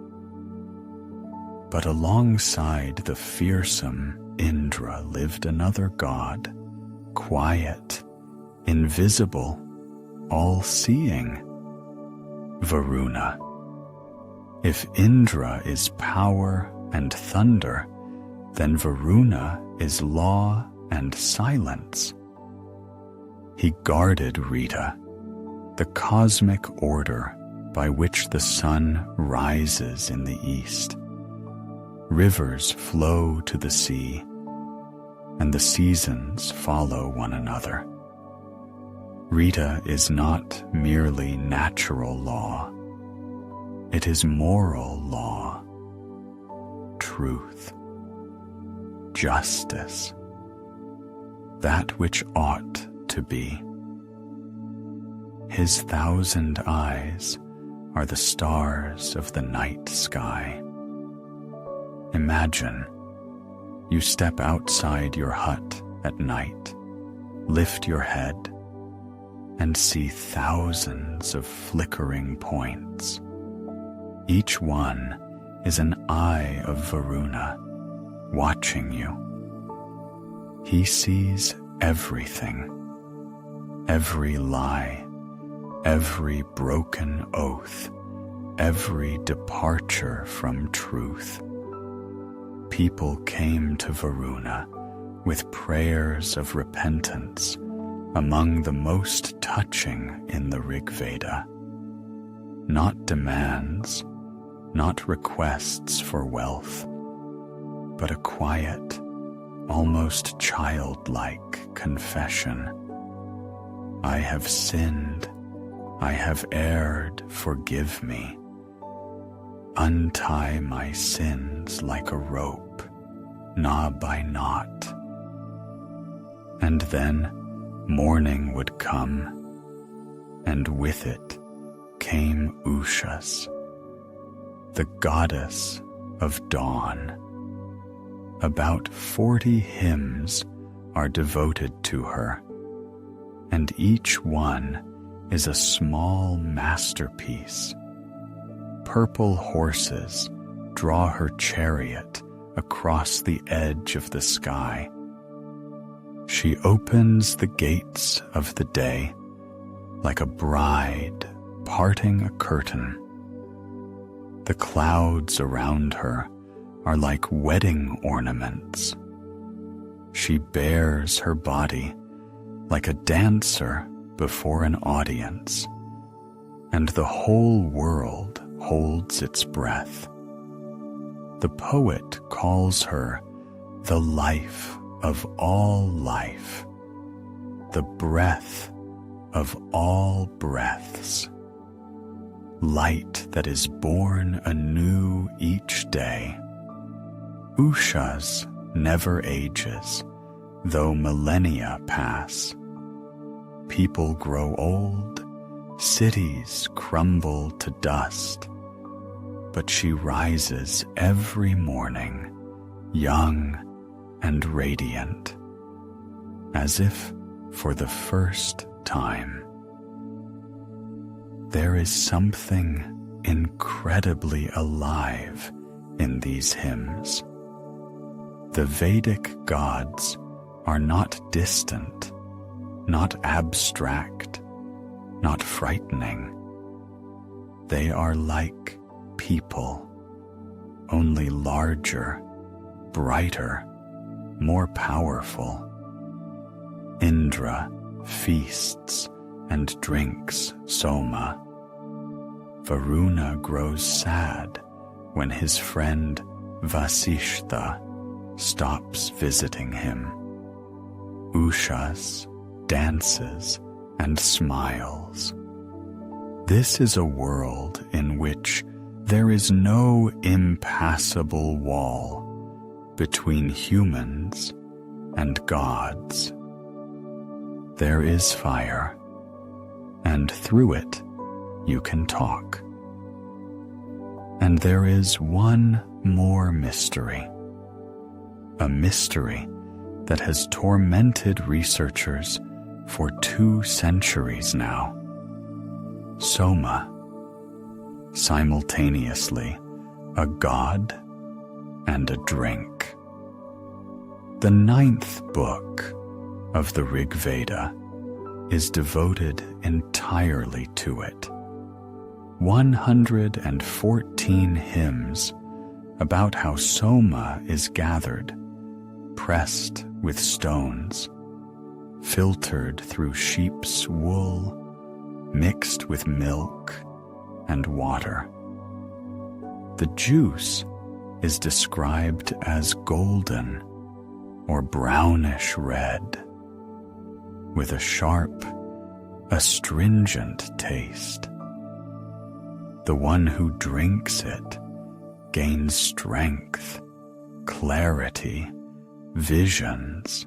But alongside the fearsome Indra lived another god, quiet, invisible, all-seeing, Varuna. If Indra is power and thunder, then Varuna is law and silence. He guarded Rita, the cosmic order by which the sun rises in the east. Rivers flow to the sea, and the seasons follow one another. Rita is not merely natural law. It is moral law, truth, justice, that which ought to be. His 1,000 eyes are the stars of the night sky. Imagine you step outside your hut at night, lift your head, and see thousands of flickering points. Each one is an eye of Varuna watching you. He sees everything, every lie, every broken oath, every departure from truth. People came to Varuna with prayers of repentance, among the most touching in the Rig Veda. Not demands, not requests for wealth, but a quiet, almost childlike confession. I have sinned, I have erred, forgive me. Untie my sins like a rope, knot by knot. And then morning would come, and with it came Ushas, the goddess of dawn. About 40 hymns are devoted to her, and each one is a small masterpiece. Purple horses draw her chariot across the edge of the sky. She opens the gates of the day like a bride parting a curtain. The clouds around her are like wedding ornaments. She bears her body like a dancer before an audience, and the whole world holds its breath. The poet calls her the life of all life, the breath of all breaths, light that is born anew each day. Ushas never ages, though millennia pass. People grow old, cities crumble to dust, but she rises every morning, young and radiant, as if for the first time. There is something incredibly alive in these hymns. The Vedic gods are not distant, not abstract, not frightening. They are like people, only larger, brighter, more powerful. Indra feasts and drinks Soma. Varuna grows sad when his friend Vasishtha stops visiting him. Ushas dances and smiles. This is a world in which there is no impassable wall between humans and gods. There is fire, and through it you can talk. And there is one more mystery, a mystery that has tormented researchers for 2 centuries now. Soma, simultaneously a god and a drink. The 9th book of the Rig Veda is devoted entirely to it. 114 hymns about how Soma is gathered, pressed with stones, filtered through sheep's wool, mixed with milk and water. The juice is described as golden or brownish red, with a sharp, astringent taste. The one who drinks it gains strength, clarity, visions.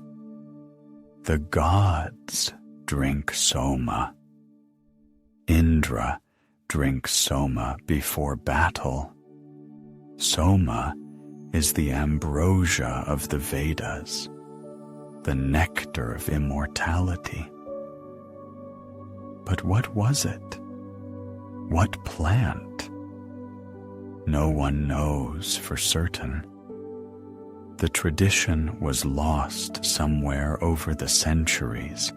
The gods drink Soma. Indra drinks Soma before battle. Soma is the ambrosia of the Vedas, the nectar of immortality. But what was it? What plant? No one knows for certain. The tradition was lost somewhere over the centuries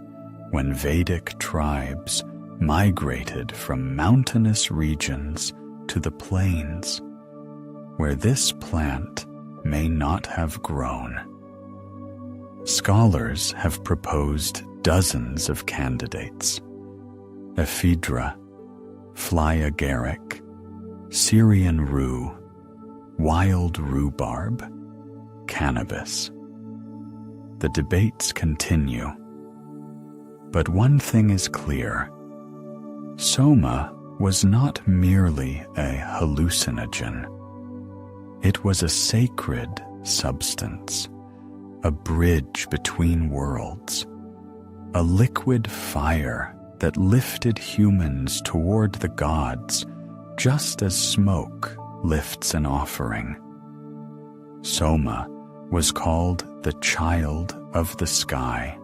when Vedic tribes migrated from mountainous regions to the plains, where this plant may not have grown. Scholars have proposed dozens of candidates: ephedra, fly agaric, Syrian rue, wild rhubarb, cannabis. The debates continue. But one thing is clear: Soma was not merely a hallucinogen. It was a sacred substance, a bridge between worlds, a liquid fire that lifted humans toward the gods just as smoke lifts an offering. Soma was called the child of the sky,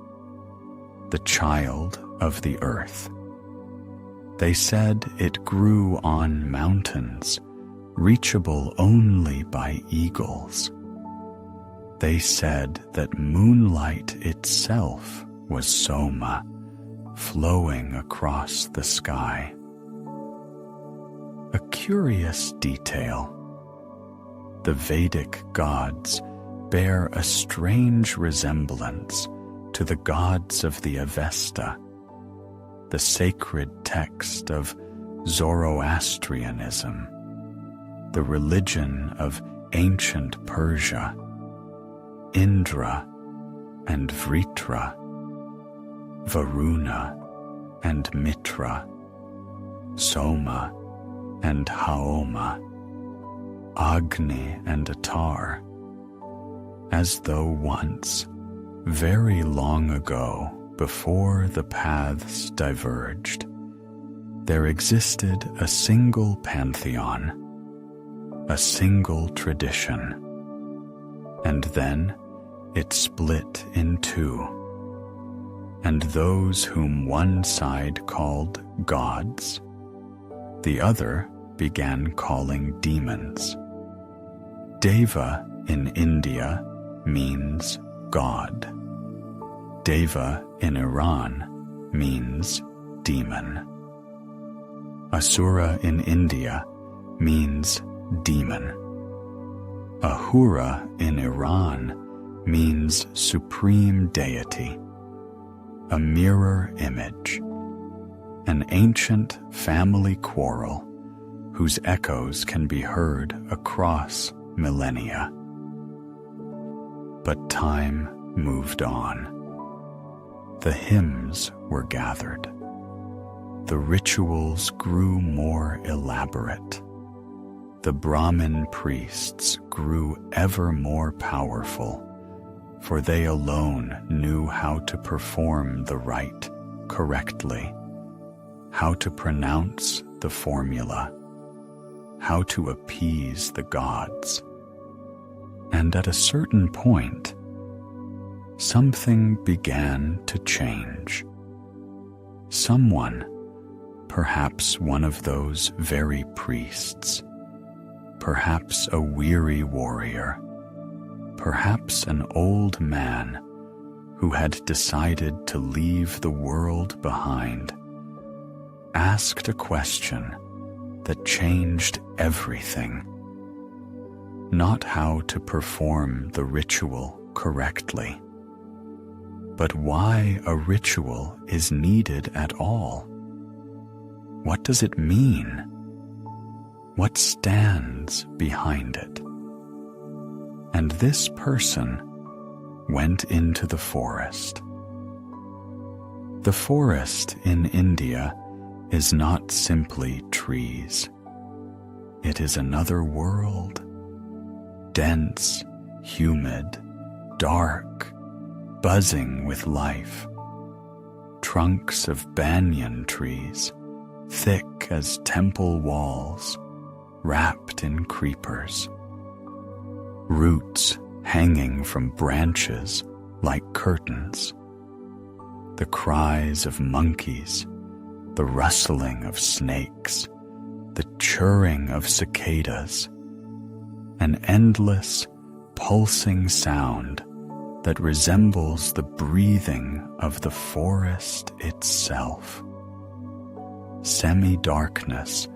the child of the earth. They said it grew on mountains, reachable only by eagles. They said that moonlight itself was Soma, flowing across the sky. A curious detail: the Vedic gods bear a strange resemblance to the gods of the Avesta, the sacred text of Zoroastrianism, the religion of ancient Persia. Indra and Vritra, Varuna and Mitra, Soma and Haoma, Agni and Atar, as though once, very long ago, before the paths diverged, there existed a single pantheon, a single tradition, and then it split in two, and those whom one side called gods, the other began calling demons. Deva in India means God. Deva in Iran means demon. Asura in India means demon. Ahura in Iran means supreme deity, a mirror image, an ancient family quarrel whose echoes can be heard across millennia. But time moved on. The hymns were gathered. The rituals grew more elaborate. The Brahmin priests grew ever more powerful, for they alone knew how to perform the rite correctly, how to pronounce the formula, how to appease the gods. And at a certain point, something began to change. Someone, perhaps one of those very priests, perhaps a weary warrior, perhaps an old man who had decided to leave the world behind, asked a question that changed everything. Not how to perform the ritual correctly, But why a ritual is needed at all? What does it mean? What stands behind it? And this person went into the forest. The forest in India is not simply trees. It is another world, dense, humid, dark, buzzing with life. Trunks of banyan trees, thick as temple walls, wrapped in creepers. Roots hanging from branches like curtains. The cries of monkeys, the rustling of snakes, the chirring of cicadas, an endless, pulsing sound that resembles the breathing of the forest itself. Semi-darkness,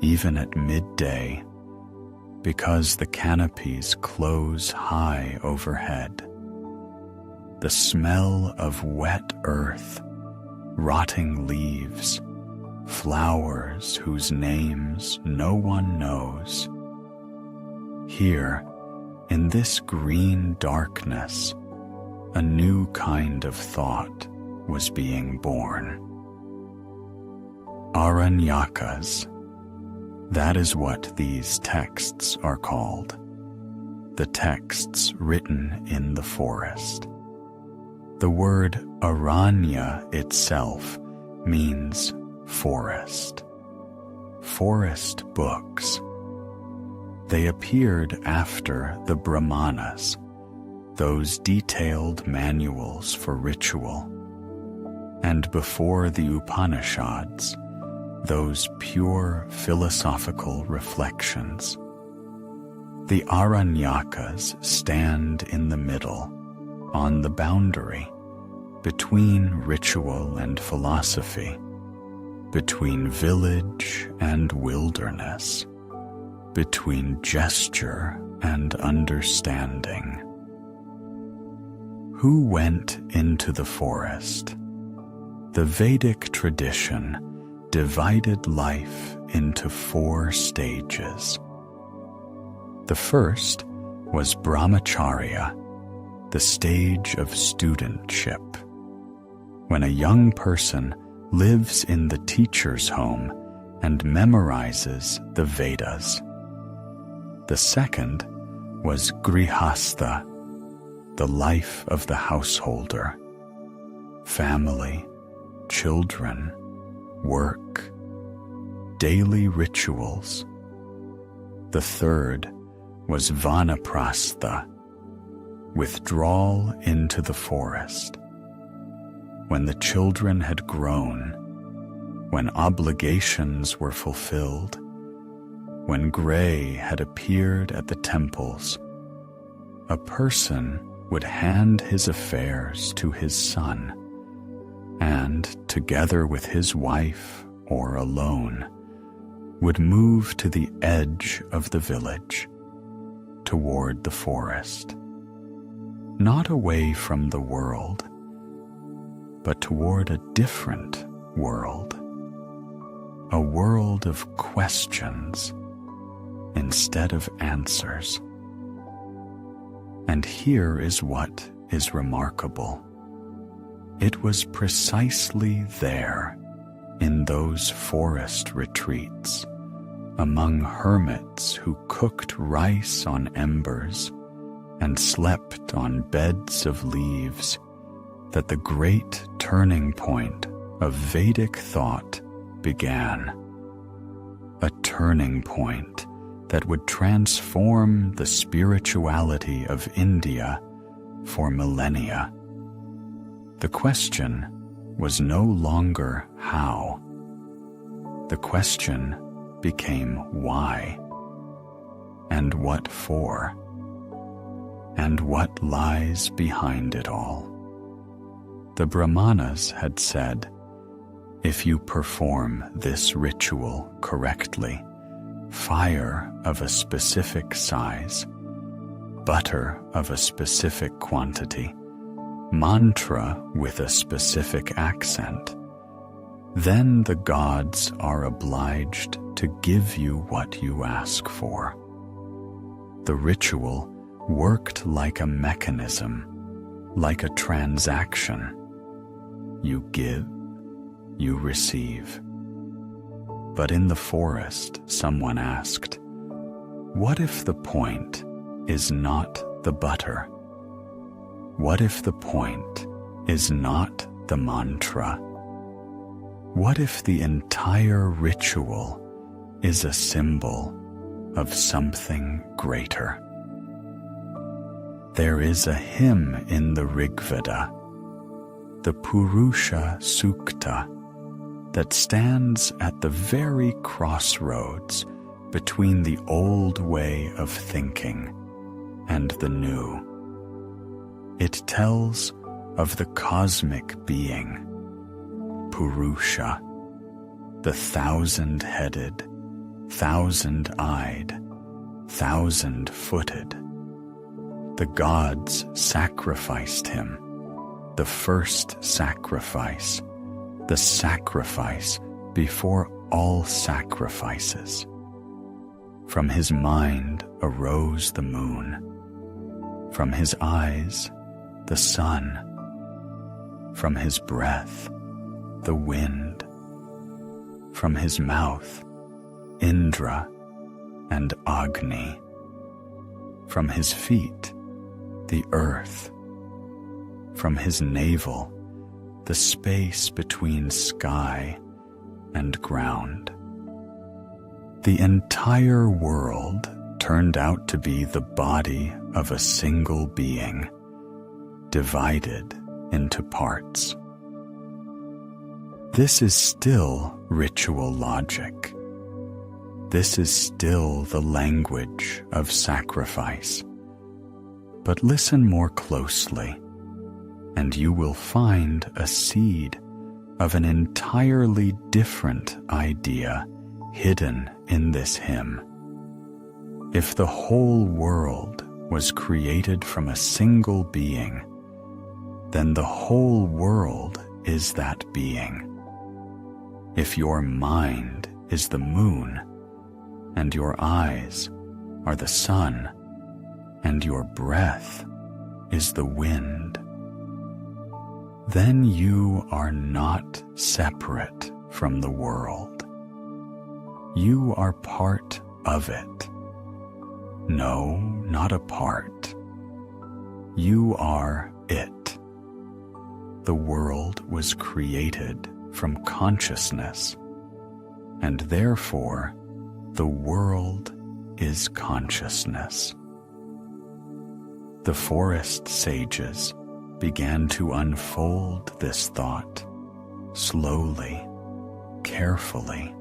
even at midday, because the canopies close high overhead. The smell of wet earth, rotting leaves, flowers whose names no one knows. Here, in this green darkness, a new kind of thought was being born. Aranyakas, that is what these texts are called, the texts written in the forest. The word aranya itself means forest. Forest books. They appeared after the Brahmanas, those detailed manuals for ritual, and before the Upanishads, those pure philosophical reflections. The Aranyakas stand in the middle, on the boundary, between ritual and philosophy, between village and wilderness, between gesture and understanding. Who went into the forest? The Vedic tradition divided life into 4 stages. The first was brahmacharya, the stage of studentship, when a young person lives in the teacher's home and memorizes the Vedas. The second was grihastha, the life of the householder, family, children, work, daily rituals. The third was vanaprastha, withdrawal into the forest. When the children had grown, when obligations were fulfilled, when gray had appeared at the temples, a person would hand his affairs to his son, and, together with his wife or alone, would move to the edge of the village, toward the forest. Not away from the world, but toward a different world. A world of questions instead of answers. And here is what is remarkable. It was precisely there, in those forest retreats, among hermits who cooked rice on embers and slept on beds of leaves, that the great turning point of Vedic thought began. A turning point that would transform the spirituality of India for millennia. The question was no longer how. The question became why, and what for, and what lies behind it all. The Brahmanas had said, if you perform this ritual correctly, fire of a specific size, butter of a specific quantity, mantra with a specific accent, then the gods are obliged to give you what you ask for. The ritual worked like a mechanism, like a transaction. You give, you receive. But in the forest, someone asked, "What if the point is not the butter? What if the point is not the mantra? What if the entire ritual is a symbol of something greater?" There is a hymn in the Rigveda, the Purusha Sukta, that stands at the very crossroads between the old way of thinking and the new. It tells of the cosmic being, Purusha, the thousand-headed, thousand-eyed, thousand-footed. The gods sacrificed him, the first sacrifice, the sacrifice before all sacrifices. From his mind arose the moon, from his eyes the sun, from his breath the wind, from his mouth Indra and Agni, from his feet the earth, from his navel the space between sky and ground. The entire world turned out to be the body of a single being, divided into parts. This is still ritual logic. This is still the language of sacrifice. But listen more closely, and you will find a seed of an entirely different idea hidden in this hymn. If the whole world was created from a single being, then the whole world is that being. If your mind is the moon, and your eyes are the sun, and your breath is the wind, then you are not separate from the world. You are part of it. No, not a part. You are it. The world was created from consciousness, and therefore the world is consciousness. The forest sages began to unfold this thought, slowly, carefully,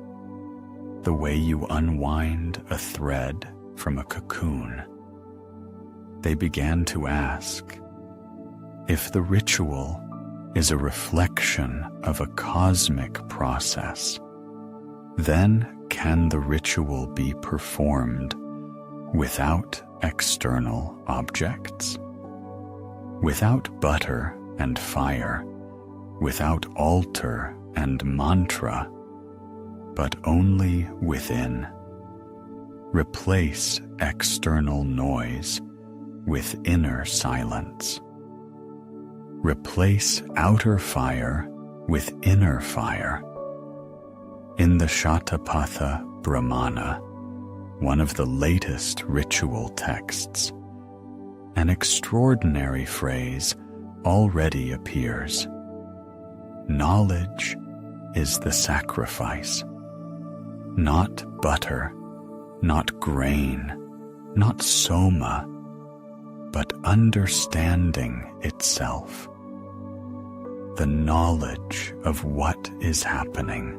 the way you unwind a thread from a cocoon. They began to ask, if the ritual is a reflection of a cosmic process, then can the ritual be performed without external objects? Without butter and fire, without altar and mantra, but only within. Replace external noise with inner silence. Replace outer fire with inner fire. In the Shatapatha Brahmana, one of the latest ritual texts, an extraordinary phrase already appears. Knowledge is the sacrifice. Not butter, not grain, not soma, but understanding itself. The knowledge of what is happening.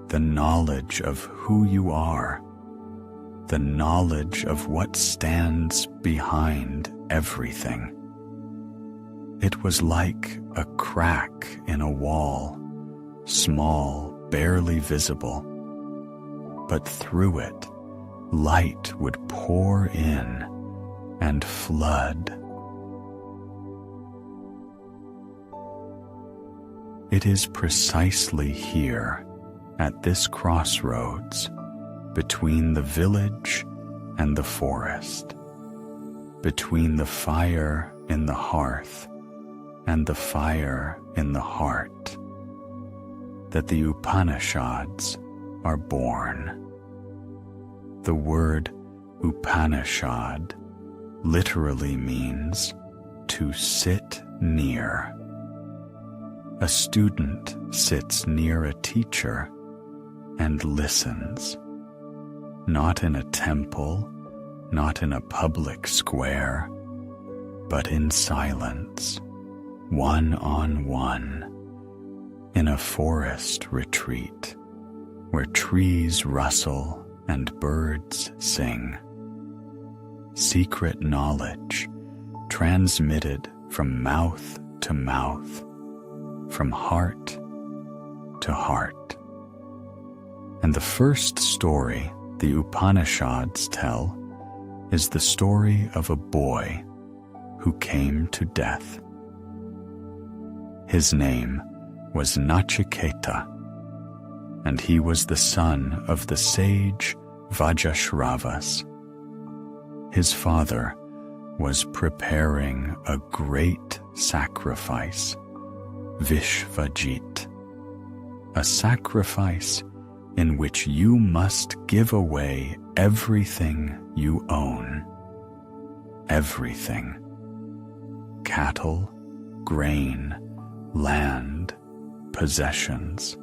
The knowledge of who you are. The knowledge of what stands behind everything. It was like a crack in a wall, small, barely visible, but through it, light would pour in and flood. It is precisely here, at this crossroads, between the village and the forest, between the fire in the hearth and the fire in the heart, that the Upanishads are born. The word Upanishad literally means to sit near. A student sits near a teacher and listens, not in a temple, not in a public square, but in silence, one-on-one, in a forest retreat where trees rustle and birds sing. Secret knowledge transmitted from mouth to mouth, from heart to heart. And the first story the Upanishads tell is the story of a boy who came to death. His name was Nachiketa, and he was the son of the sage Vajashravas. His father was preparing a great sacrifice, Vishvajit, a sacrifice in which you must give away everything you own. Everything. Cattle, grain, land, possessions.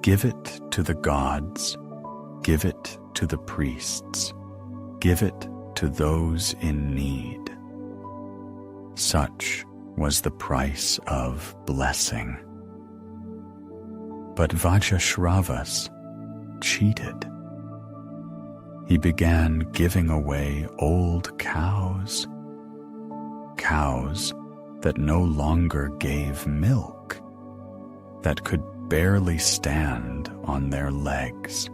Give it to the gods, give it to the priests, give it to those in need. Such was the price of blessing. But Vajashravas cheated. He began giving away old cows, cows that no longer gave milk, that could barely stand on their legs,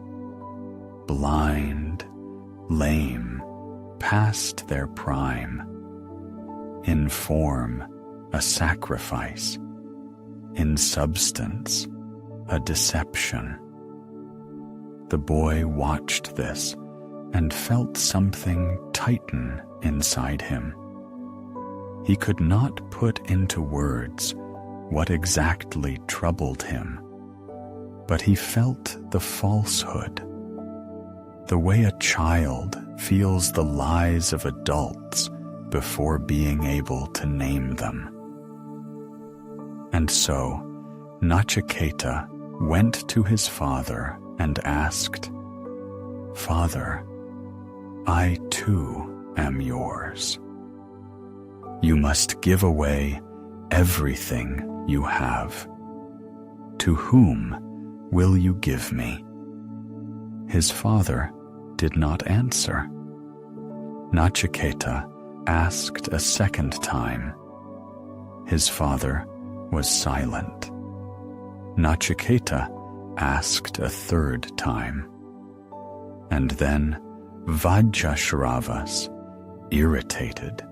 blind, lame, past their prime. In form, a sacrifice. In substance, a deception. The boy watched this and felt something tighten inside him. He could not put into words what exactly troubled him, but he felt the falsehood, the way a child feels the lies of adults before being able to name them. And so, Nachiketa went to his father and asked, "Father, I too am yours. You must give away everything you have. To whom will you give me?" His father did not answer. Nachiketa asked a second time. His father was silent. Nachiketa asked a third time. And then Vajashravas, irritated,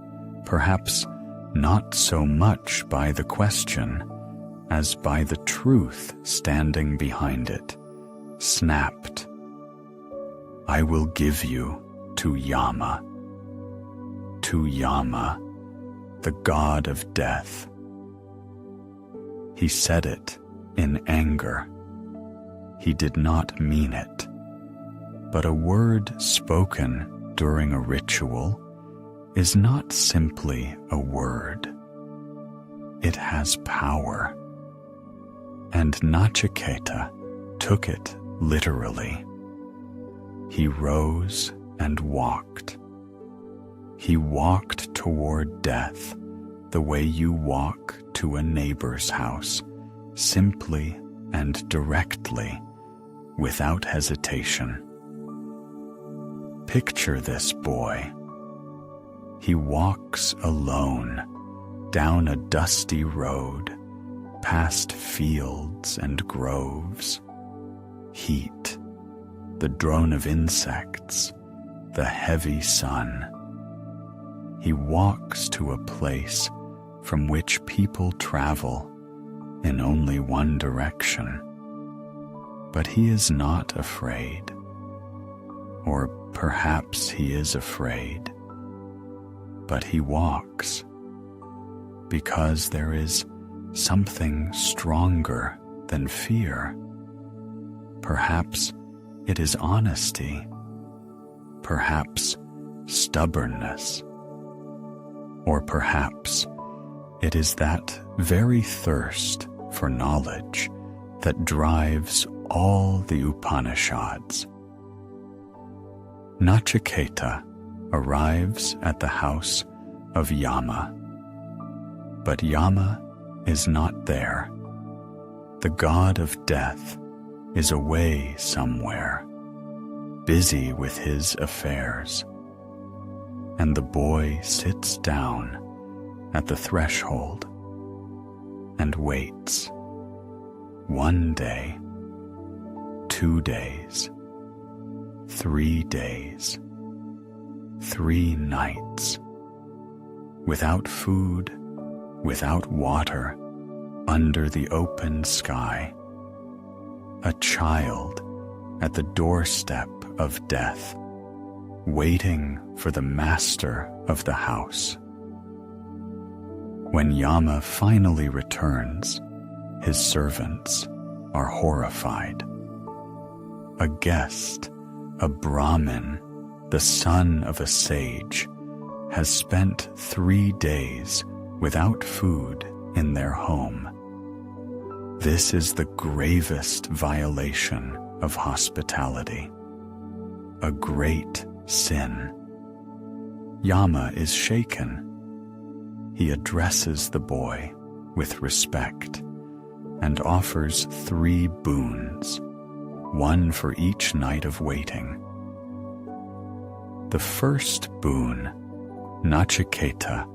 perhaps not so much by the question as by the truth standing behind it, snapped, "I will give you to Yama. To Yama, the god of death." He said it in anger. He did not mean it. But a word spoken during a ritual is not simply a word. It has power. And Nachiketa took it literally. He rose and walked. He walked toward death the way you walk to a neighbor's house, simply and directly, without hesitation. Picture this boy. He walks alone down a dusty road, past fields and groves. Heat, the drone of insects, the heavy sun. He walks to a place from which people travel in only one direction. But he is not afraid. Or perhaps he is afraid. But he walks, because there is something stronger than fear. Perhaps it is honesty, perhaps stubbornness, or perhaps it is that very thirst for knowledge that drives all the Upanishads. Nachiketa arrives at the house of Yama, but Yama is not there. The god of death is away somewhere, busy with his affairs, and the boy sits down at the threshold and waits. 1 day, 2 days, 3 days, 3 nights, without food, without water, under the open sky, a child at the doorstep of death, waiting for the master of the house. When Yama finally returns, his servants are horrified. A guest, a Brahmin, the son of a sage, has spent 3 days without food in their home. This is the gravest violation of hospitality, a great sin. Yama is shaken. He addresses the boy with respect and offers 3 boons, 1 for each night of waiting. The first boon, Nachiketa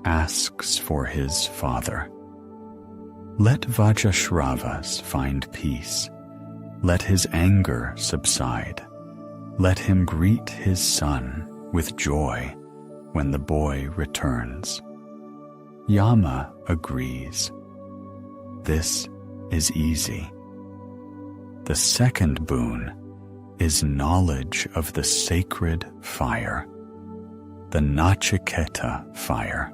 asks for his father. Let Vajrashravas find peace. Let his anger subside. Let him greet his son with joy when the boy returns. Yama agrees. This is easy. The second boon is knowledge of the sacred fire, the Nachiketa fire,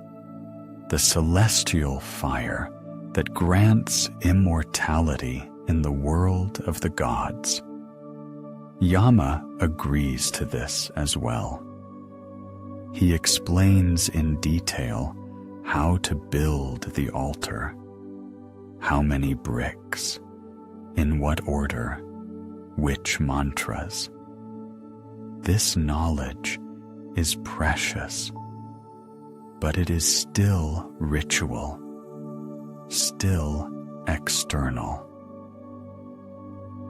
the celestial fire that grants immortality in the world of the gods. Yama agrees to this as well. He explains in detail how to build the altar, how many bricks, in what order, which mantras. This knowledge is precious, but it is still ritual, still external.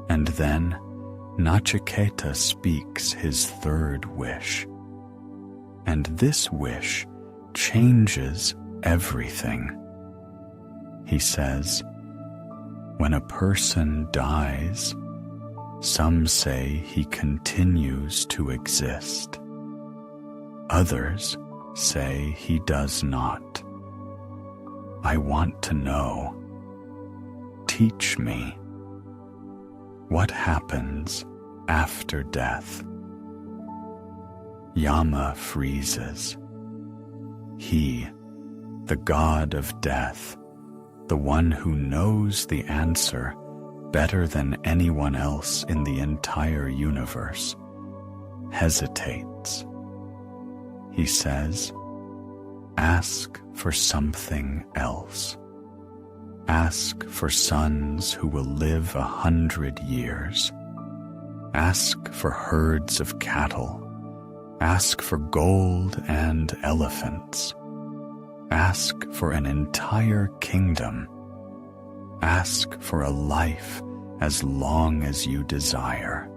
And then Nachiketa speaks his third wish, and this wish changes everything. He says, when a person dies, some say he continues to exist. Others say he does not. I want to know. Teach me. What happens after death? Yama freezes. He, the god of death, the one who knows the answer better than anyone else in the entire universe, hesitates. He says, ask for something else. Ask for sons who will live 100 years. Ask for herds of cattle. Ask for gold and elephants. Ask for an entire kingdom. Ask for a life as long as you desire.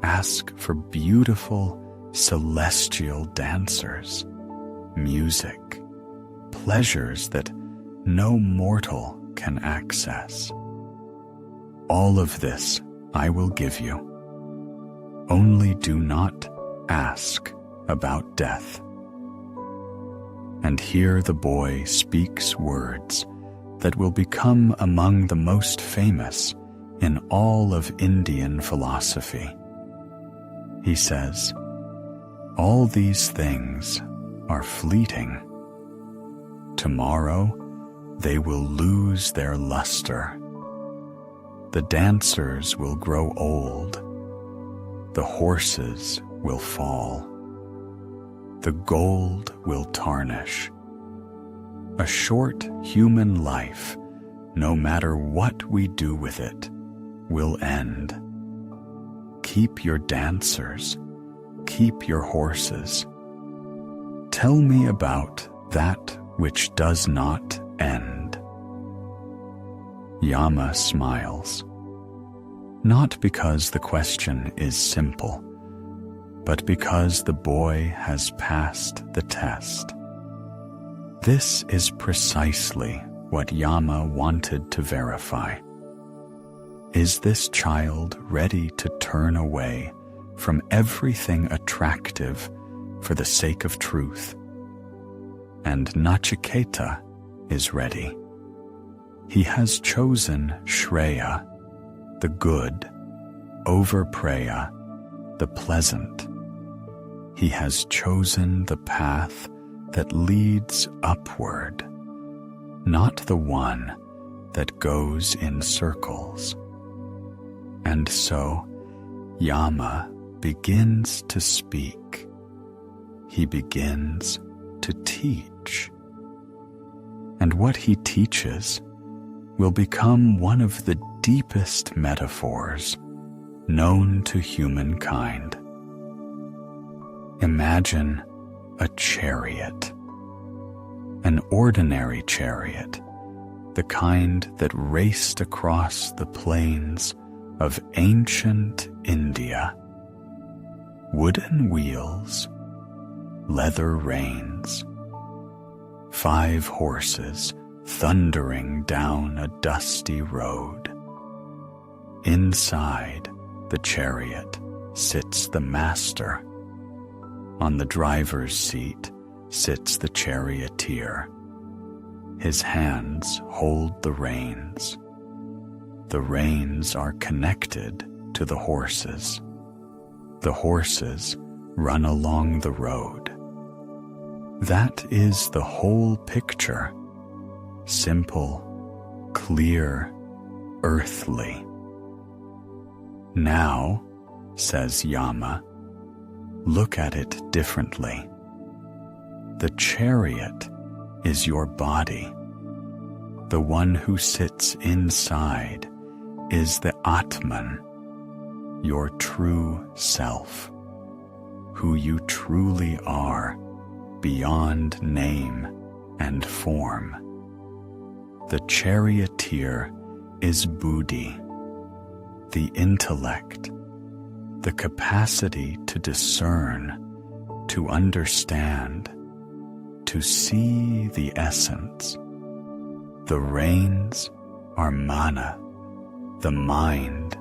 Ask for beautiful celestial dancers, music, pleasures that no mortal can access. All of this I will give you. Only do not ask about death. And here the boy speaks words that will become among the most famous in all of Indian philosophy. He says, "All these things are fleeting. Tomorrow they will lose their luster. The dancers will grow old. The horses will fall. The gold will tarnish. A short human life, no matter what we do with it, will end. Keep your dancers, keep your horses. Tell me about that which does not end." Yama smiles, not because the question is simple, but because the boy has passed the test. This is precisely what Yama wanted to verify. Is this child ready to turn away from everything attractive for the sake of truth? And Nachiketa is ready. He has chosen Shreya, the good, over Preya, the pleasant. He has chosen the path that leads upward, not the one that goes in circles. And so Yama begins to speak. He begins to teach. And what he teaches will become one of the deepest metaphors known to humankind. Imagine a chariot, an ordinary chariot, the kind that raced across the plains of ancient India. Wooden wheels, leather reins, 5 horses thundering down a dusty road. Inside the chariot sits the master. On the driver's seat sits the charioteer. His hands hold the reins. The reins are connected to the horses. The horses run along the road. That is the whole picture. Simple, clear, earthly. Now, says Yama, look at it differently. The chariot is your body. The one who sits inside is the Atman, your true self, who you truly are beyond name and form. The charioteer is buddhi, the intellect, the capacity to discern, to understand, to see the essence. The reins are mana, the mind,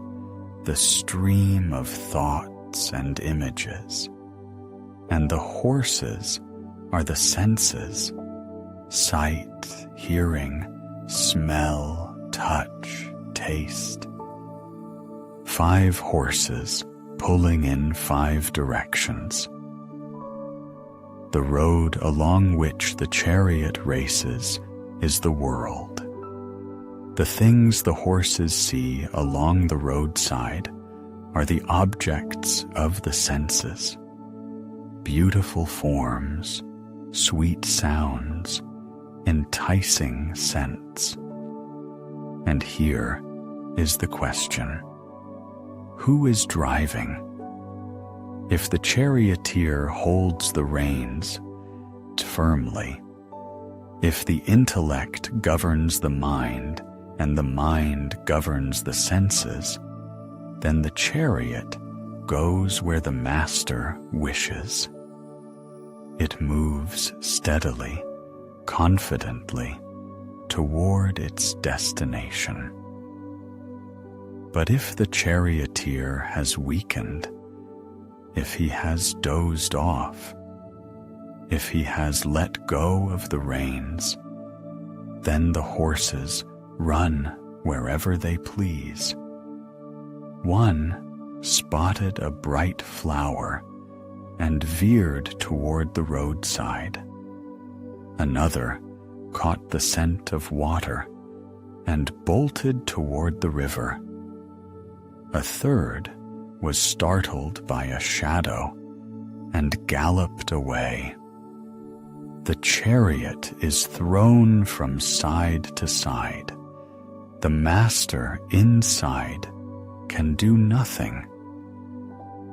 the stream of thoughts and images. And the horses are the senses, sight, hearing, smell, touch, taste. 5 horses pulling in 5 directions. The road along which the chariot races is the world. The things the horses see along the roadside are the objects of the senses. Beautiful forms, sweet sounds, enticing scents. And here is the question: who is driving? If the charioteer holds the reins firmly, if the intellect governs the mind and the mind governs the senses, then the chariot goes where the master wishes. It moves steadily, confidently, toward its destination. But if the charioteer has weakened, if he has dozed off, if he has let go of the reins, Then the horses run wherever they please. One spotted a bright flower and veered toward the roadside. Another caught the scent of water and bolted toward the river. A third was startled by a shadow and galloped away. The chariot is thrown from side to side. The master inside can do nothing,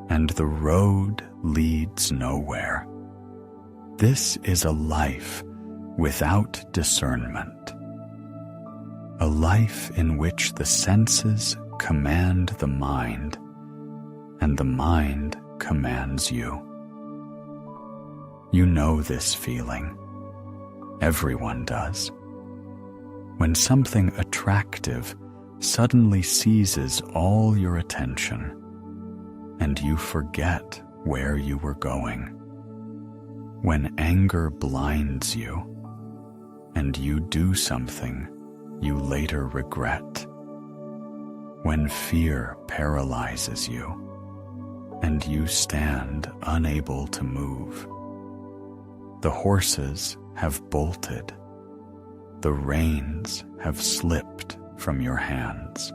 and the road leads nowhere. This is a life without discernment, a life in which the senses command the mind, and the mind commands you. You know this feeling. Everyone does. When something attractive suddenly seizes all your attention, and you forget where you were going. When anger blinds you, and you do something you later regret. When fear paralyzes you, and you stand unable to move. The horses have bolted. The reins have slipped from your hands.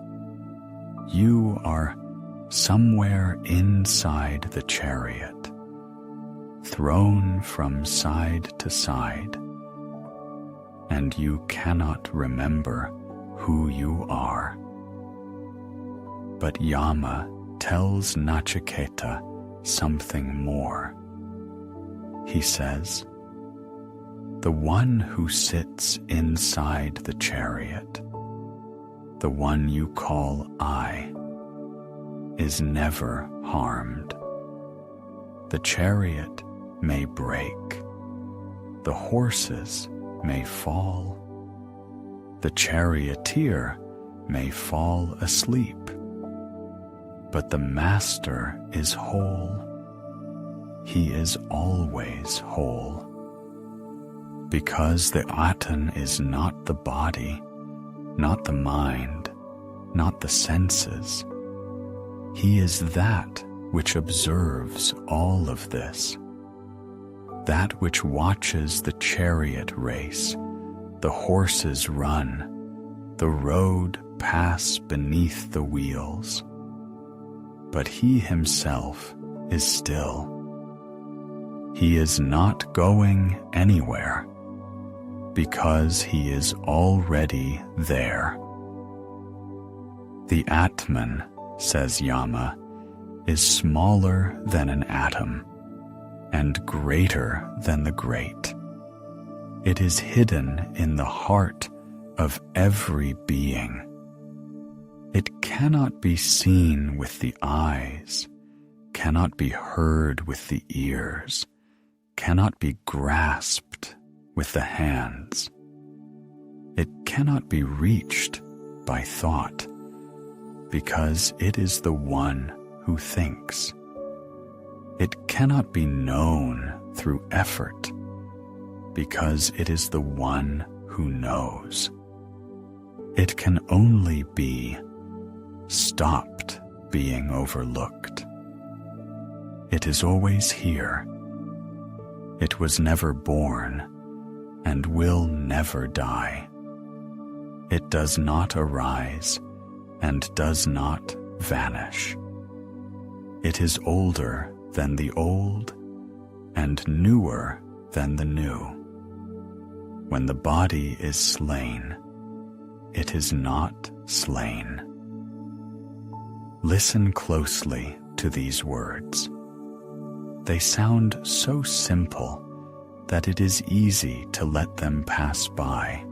You are somewhere inside the chariot, thrown from side to side, and you cannot remember who you are. But Yama tells Nachiketa something more. He says, "The one who sits inside the chariot, the one you call I, is never harmed. The chariot may break, the horses may fall, the charioteer may fall asleep, but the master is whole. He is always whole. Because the Atman is not the body, not the mind, not the senses. He is that which observes all of this, that which watches the chariot race, the horses run, the road pass beneath the wheels. But he himself is still. He is not going anywhere, because he is already there. The Atman, says Yama, is smaller than an atom, and greater than the great. It is hidden in the heart of every being. It cannot be seen with the eyes, cannot be heard with the ears, cannot be grasped with the hands. It cannot be reached by thought, because it is the one who thinks. It cannot be known through effort, because it is the one who knows. It can only be stopped being overlooked. It is always here. It was never born and will never die. It does not arise and does not vanish. It is older than the old and newer than the new. When the body is slain, it is not slain. Listen closely to these words. They sound so simple that it is easy to let them pass by.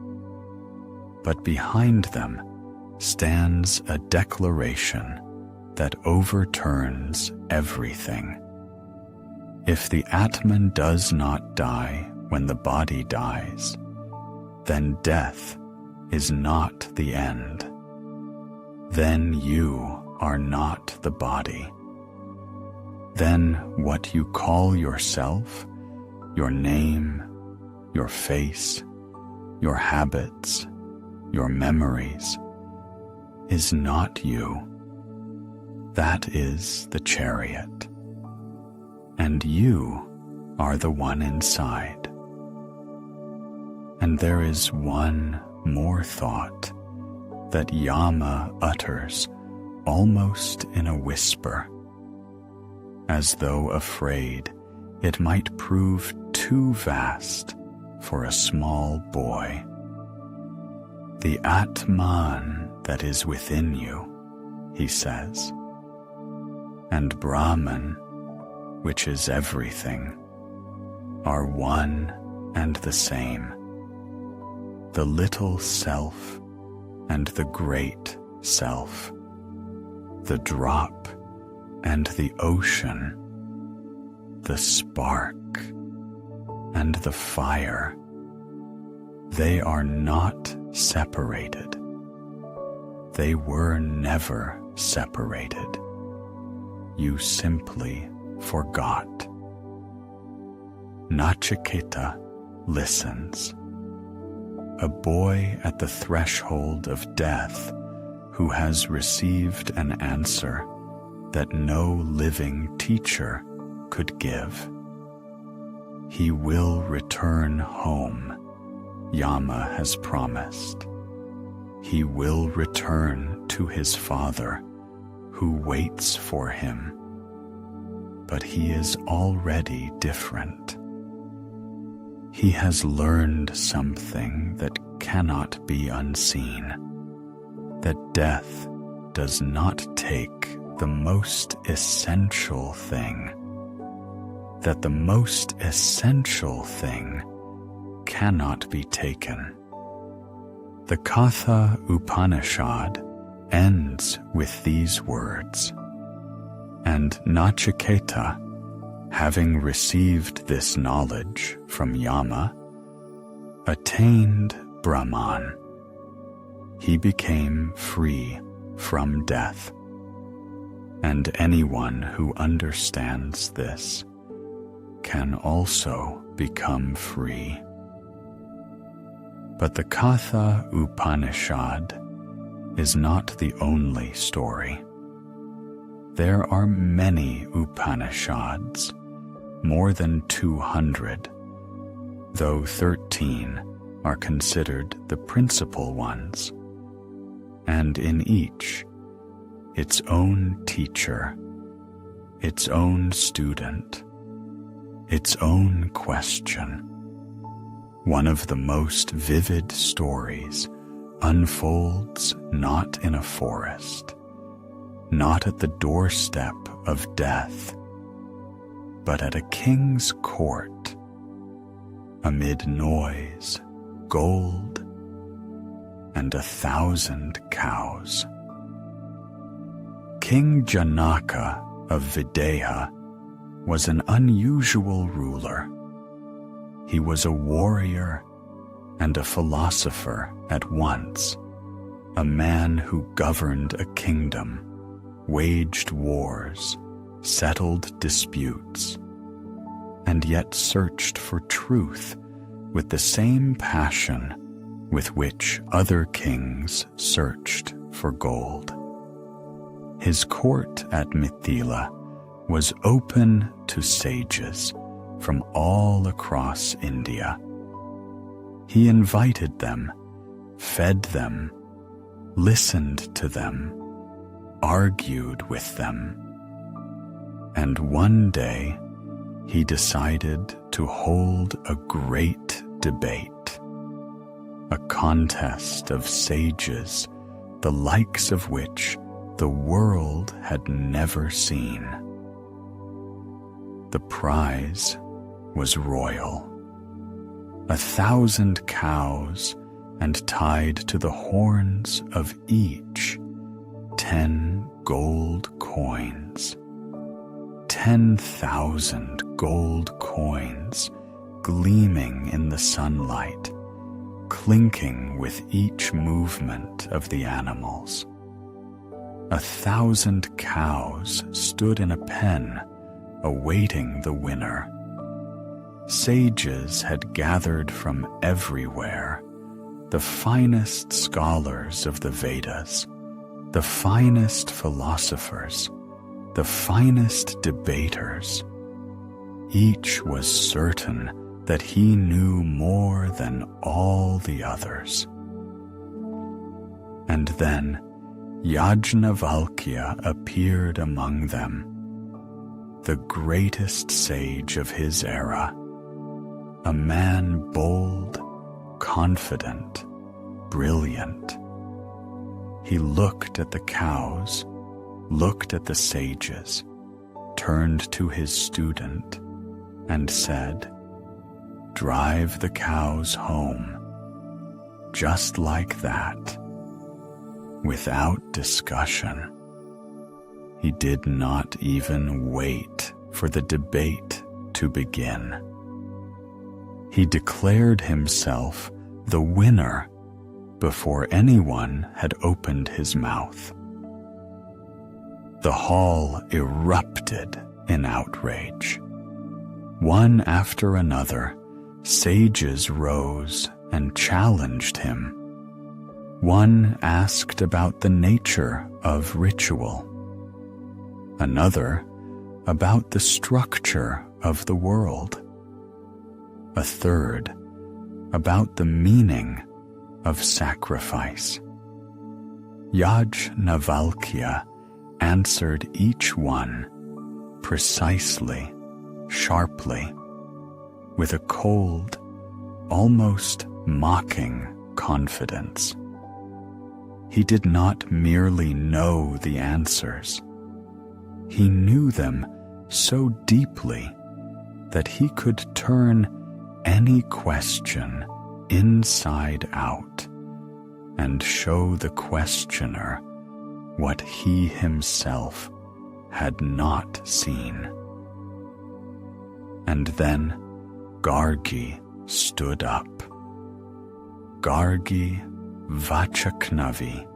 But behind them stands a declaration that overturns everything. If the Atman does not die when the body dies, then death is not the end. Then you are not the body. Then what you call yourself, your name, your face, your habits, your memories, is not you. That is the chariot. And you are the one inside. And there is one more thought that Yama utters almost in a whisper, as though afraid it might prove too vast for a small boy. The Atman that is within you, he says, and Brahman, which is everything, are one and the same. The little self and the great self, the drop and the ocean, the spark and the fire, they are not separated. They were never separated. You simply forgot. Nachiketa listens. A boy at the threshold of death who has received an answer that no living teacher could give. He will return home, Yama has promised. He will return to his father, who waits for him. But he is already different. He has learned something that cannot be unseen, that death does not take the most essential thing, that the most essential thing cannot be taken. The Katha Upanishad ends with these words, and Nachiketa, having received this knowledge from Yama, attained Brahman. He became free from death. And anyone who understands this can also become free. But the Katha Upanishad is not the only story. There are many Upanishads, more than 200, though 13 are considered the principal ones, and in each, its own teacher, its own student, its own question. One of the most vivid stories unfolds not in a forest, not at the doorstep of death, but at a king's court, amid noise, gold, and 1,000 cows. King Janaka of Videha was an unusual ruler. He was a warrior and a philosopher at once, a man who governed a kingdom, waged wars, settled disputes, and yet searched for truth with the same passion with which other kings searched for gold. His court at Mithila was open to sages from all across India. He invited them, fed them, listened to them, argued with them. And one day, he decided to hold a great debate, a contest of sages, the likes of which the world had never seen. The prize was royal. 1,000 cows, and tied to the horns of each 10 gold coins. 10,000 gold coins gleaming in the sunlight, clinking with each movement of the animals. 1,000 cows stood in a pen, awaiting the winner. Sages had gathered from everywhere, the finest scholars of the Vedas, the finest philosophers, the finest debaters. Each was certain that he knew more than all the others. And then Yajnavalkya appeared among them, the greatest sage of his era, a man bold, confident, brilliant. He looked at the cows, looked at the sages, turned to his student, and said, "Drive the cows home." Just like that, without discussion. He did not even wait for the debate to begin. He declared himself the winner before anyone had opened his mouth. The hall erupted in outrage. One after another, sages rose and challenged him. One asked about the nature of ritual. Another about the structure of the world. A third about the meaning of sacrifice. Yajnavalkya answered each one precisely, sharply, with a cold, almost mocking confidence. He did not merely know the answers. He knew them so deeply that he could turn any question inside out and show the questioner what he himself had not seen. And then Gargi stood up. Gargi Vachaknavi,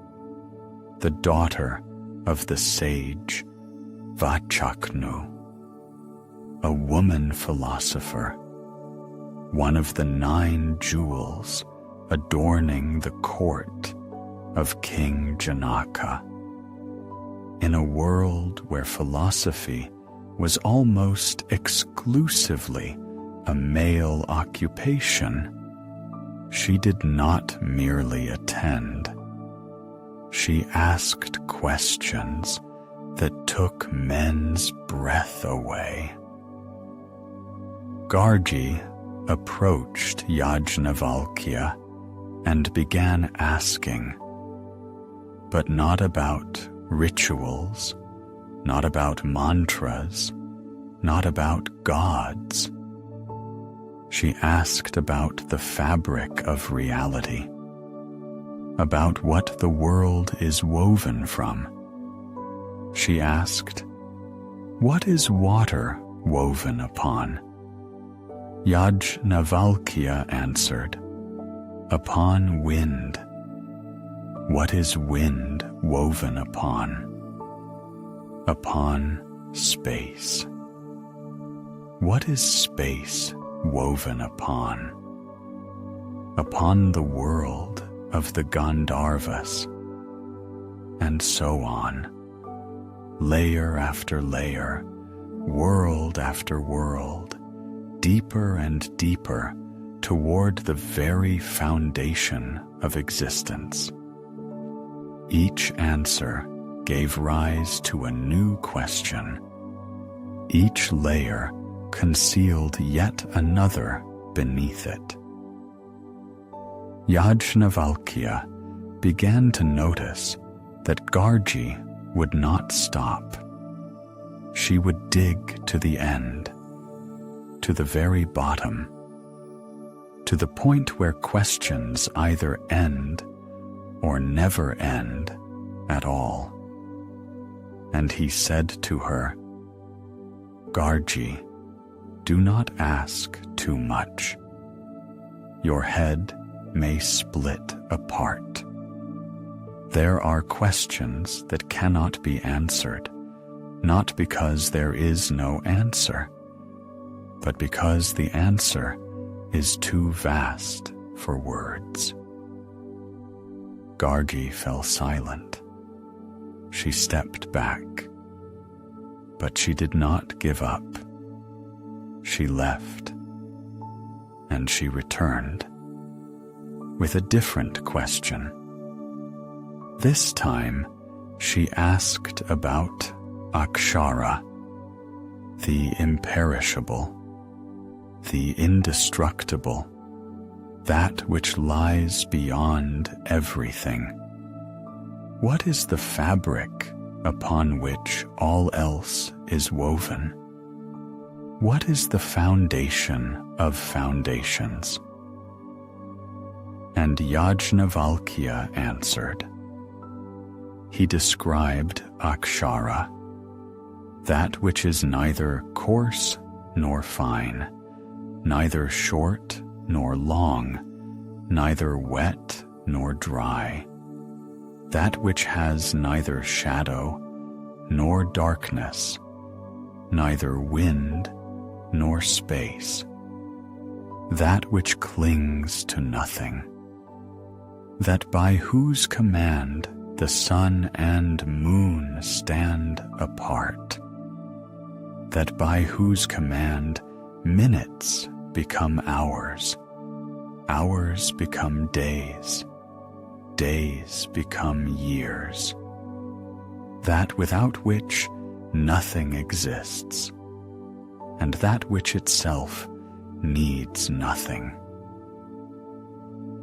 the daughter of the sage Vachaknu, a woman philosopher, one of the 9 jewels adorning the court of King Janaka. In a world where philosophy was almost exclusively a male occupation, she did not merely attend. She asked questions that took men's breath away. Gargi approached Yajnavalkya and began asking, but not about rituals, not about mantras, not about gods. She asked about the fabric of reality, about what the world is woven from. She asked, "What is water woven upon?" Yajnavalkya answered, "Upon wind." "What is wind woven upon?" "Upon space." "What is space woven upon?" "Upon the world of the Gandharvas." And so on, layer after layer, world after world, deeper and deeper toward the very foundation of existence. Each answer gave rise to a new question. Each layer concealed yet another beneath it. Yajnavalkya began to notice that Gargi would not stop. She would dig to the end, to the very bottom, to the point where questions either end or never end at all. And he said to her, "Gargi, do not ask too much. Your head may split apart. There are questions that cannot be answered, not because there is no answer, but because the answer is too vast for words. Gargi fell silent. She stepped back, but she did not give up. She left, and she returned with a different question. This time, she asked about Akshara, the imperishable, the indestructible, that which lies beyond everything. What is the fabric upon which all else is woven? What is the foundation of foundations? And Yajnavalkya answered. He described Akshara, that which is neither coarse nor fine, neither short nor long, neither wet nor dry, that which has neither shadow nor darkness, neither wind nor space, that which clings to nothing, that by whose command the sun and moon stand apart, that by whose command minutes become hours, hours become days, days become years, that without which nothing exists, and that which itself needs nothing.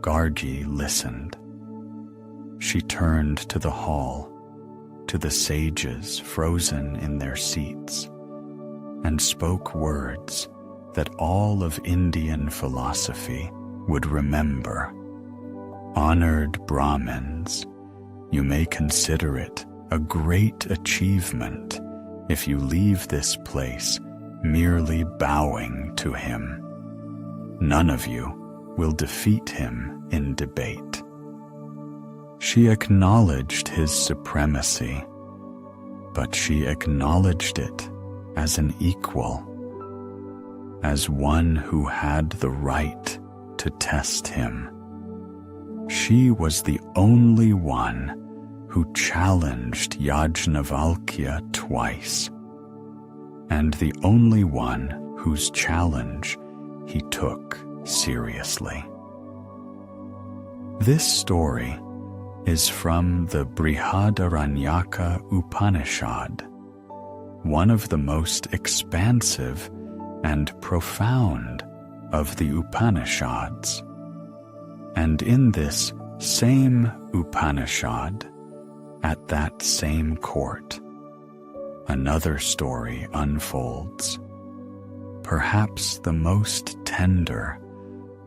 Gargi listened. She turned to the hall, to the sages frozen in their seats, and spoke words that all of Indian philosophy would remember. Honored Brahmins, you may consider it a great achievement if you leave this place merely bowing to him. None of you will defeat him in debate. She acknowledged his supremacy, but she acknowledged it as an equal, as one who had the right to test him. She was the only one who challenged Yajnavalkya twice, and the only one whose challenge he took seriously. This story is from the Brihadaranyaka Upanishad, one of the most expansive and profound of the Upanishads. And in this same Upanishad, at that same court, another story unfolds, perhaps the most tender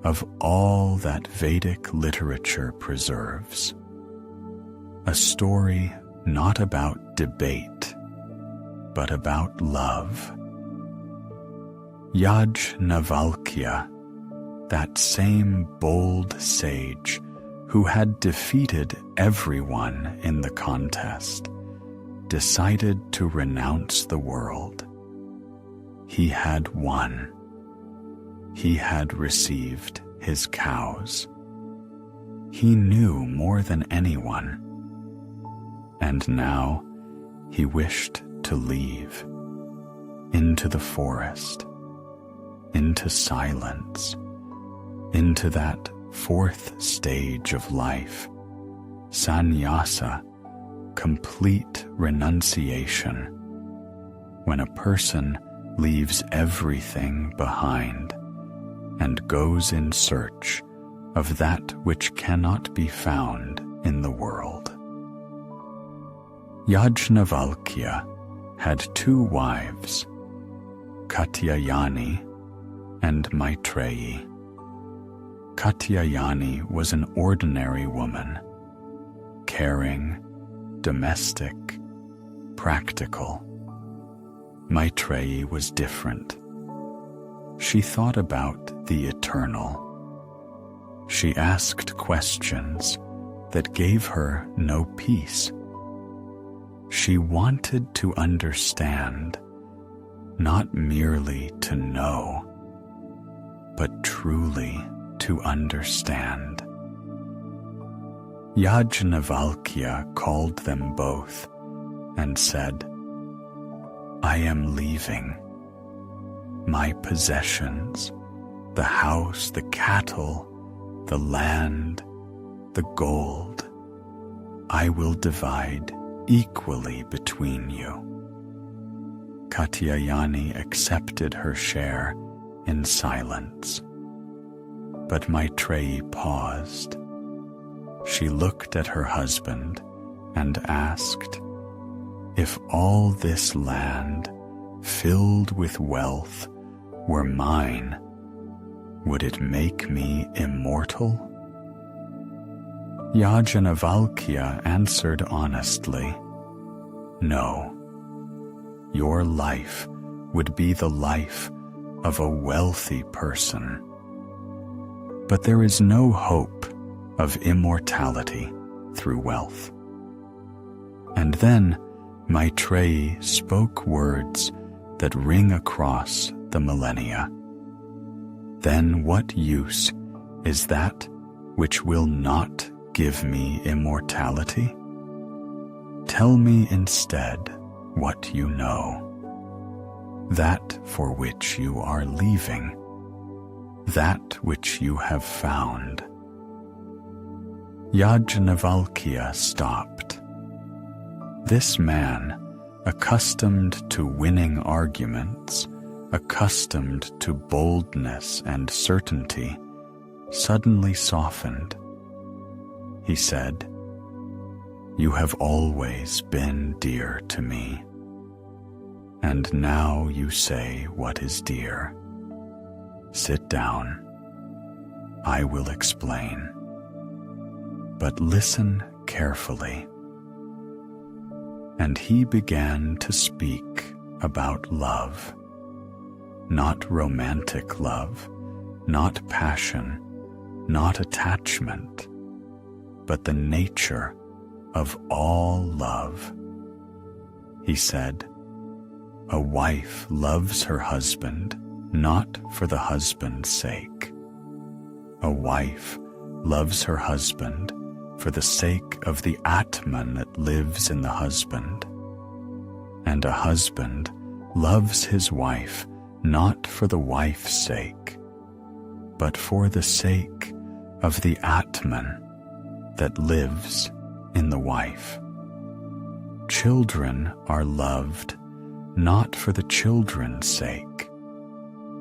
of all that Vedic literature preserves. A story not about debate, but about love. Yajnavalkya, that same bold sage who had defeated everyone in the contest, decided to renounce the world. He had won. He had received his cows. He knew more than anyone. And now he wished to leave, into the forest, into silence, into that fourth stage of life, sannyasa, complete renunciation, when a person leaves everything behind and goes in search of that which cannot be found in the world. Yajnavalkya had two wives, Katyayani and Maitreyi. Katyayani was an ordinary woman, caring, domestic, practical. Maitreyi was different. She thought about the eternal. She asked questions that gave her no peace. She wanted to understand, not merely to know, but truly to understand. Yajnavalkya called them both and said, I am leaving. My possessions, the house, the cattle, the land, the gold, I will divide equally between you. Katyayani accepted her share in silence. But Maitreyi paused. She looked at her husband and asked, if all this land, filled with wealth, were mine, would it make me immortal? Yajnavalkya answered honestly, no. Your life would be the life of a wealthy person. But there is no hope of immortality through wealth. And then Maitreyi spoke words that ring across the millennia. Then what use is that which will not give me immortality? Tell me instead what you know, that for which you are leaving, that which you have found. Yajnavalkya stopped. This man, accustomed to winning arguments, accustomed to boldness and certainty, suddenly softened. He said, you have always been dear to me, and now you say what is dear. Sit down. I will explain. But listen carefully. And he began to speak about love. Not romantic love, not passion, not attachment, but the nature of all love. He said, a wife loves her husband not for the husband's sake. A wife loves her husband for the sake of the Atman that lives in the husband. And a husband loves his wife not for the wife's sake, but for the sake of the Atman that lives in the wife. Children are loved not for the children's sake,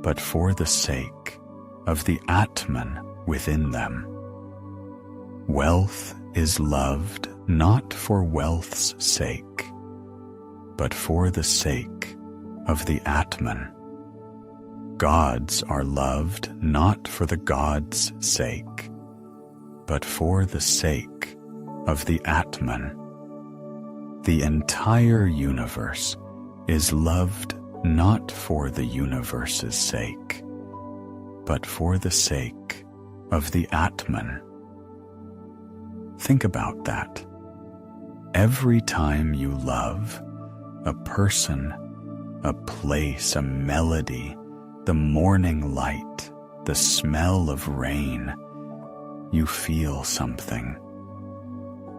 but for the sake of the Atman within them. Wealth is loved not for wealth's sake, but for the sake of the Atman. Gods are loved not for the god's sake, but for the sake of the Atman. The entire universe is loved not for the universe's sake, but for the sake of the Atman. Think about that. Every time you love a person, a place, a melody, the morning light, the smell of rain, you feel something.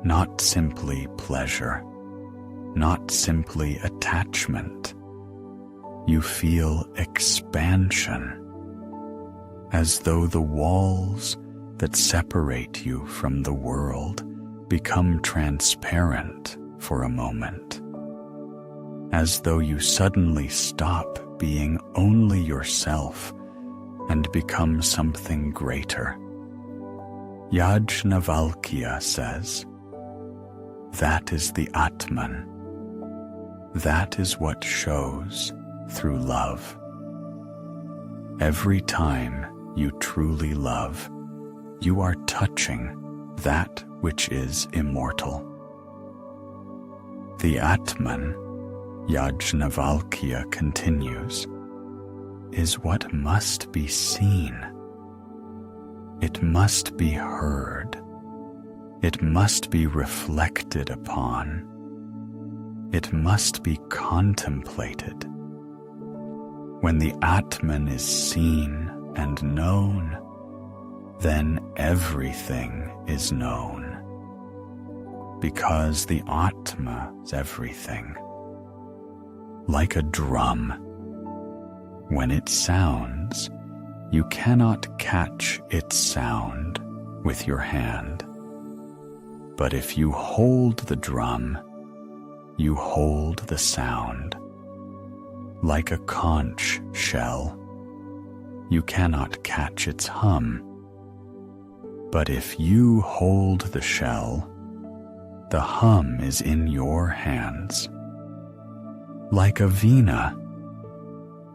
Not simply pleasure, not simply attachment. You feel expansion, as though the walls that separate you from the world become transparent for a moment, as though you suddenly stop being only yourself and become something greater. Yajnavalkya says, that is the Atman. That is what shows through love. Every time you truly love, you are touching that which is immortal. The Atman, Yajnavalkya continues, is what must be seen. It must be heard. It must be reflected upon. It must be contemplated. When the Atman is seen and known, then everything is known. because the Atma's everything. Like a drum, when it sounds, you cannot catch its sound with your hand. But if you hold the drum, you hold the sound. Like a conch shell, you cannot catch its hum. But if you hold the shell, the hum is in your hands. Like a veena,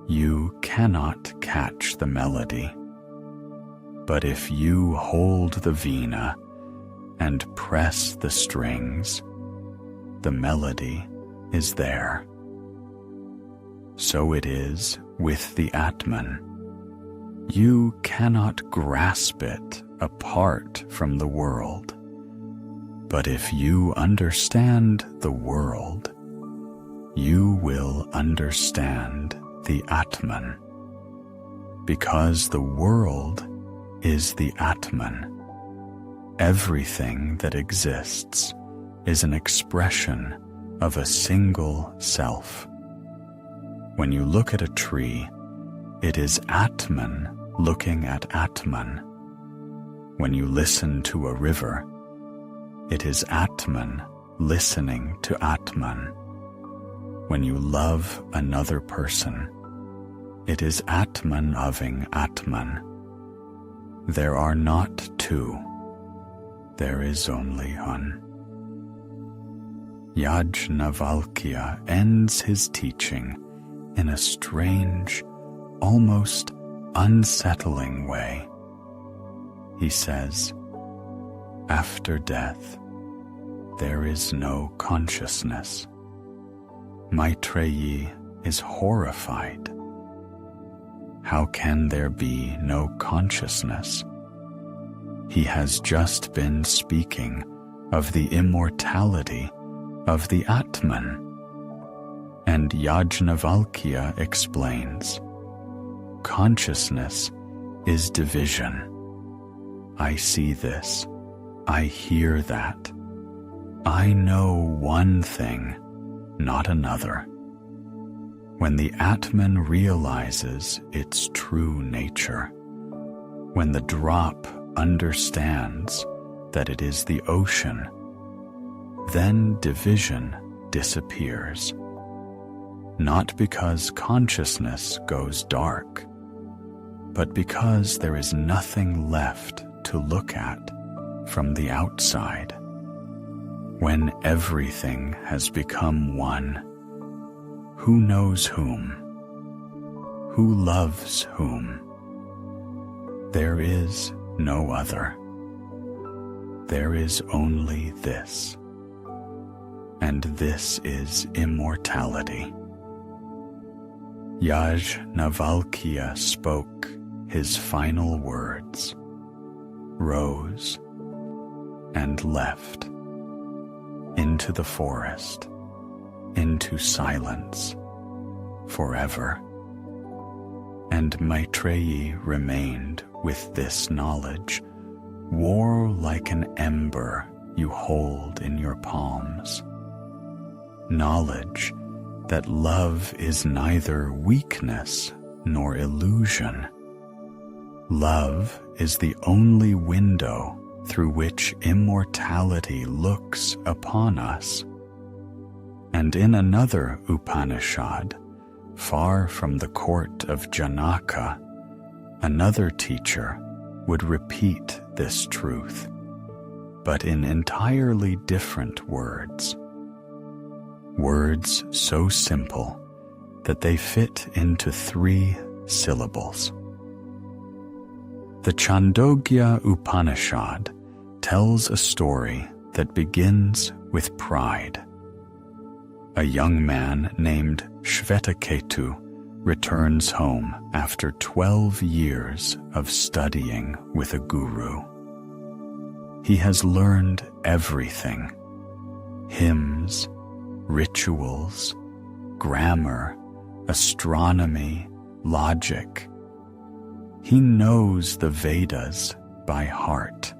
you cannot catch the melody. But if you hold the veena and press the strings, the melody is there. So it is with the Atman. You cannot grasp it apart from the world. But if you understand the world, you will understand the Atman. Because the world is the Atman. Everything that exists is an expression of a single self. When you look at a tree, it is Atman looking at Atman. When you listen to a river, it is Atman listening to Atman. When you love another person, it is Atman loving Atman. There are not two, there is only one. Yajnavalkya ends his teaching in a strange, almost unsettling way. He says, after death, there is no consciousness. Maitreyi is horrified. How can there be no consciousness? He has just been speaking of the immortality of the Atman. And Yajnavalkya explains, consciousness is division. I see this, I hear that. I know one thing, not another. When the Atman realizes its true nature, when the drop understands that it is the ocean, then division disappears. Not because consciousness goes dark, but because there is nothing left to look at from the outside. When everything has become one, who knows whom? Who loves whom? There is no other. There is only this. And this is immortality. Yajnavalkya spoke his final words, rose, and left into the forest, into silence, forever. And Maitreyi remained with this knowledge, war like an ember you hold in your palms. Knowledge that love is neither weakness nor illusion. Love is the only window through which immortality looks upon us. And in another Upanishad, far from the court of Janaka, another teacher would repeat this truth, but in entirely different words. Words so simple that they fit into 3 syllables. The Chandogya Upanishad tells a story that begins with pride. A young man named Shvetaketu returns home after 12 years of studying with a guru. He has learned everything: hymns, rituals, grammar, astronomy, logic. He knows the Vedas by heart.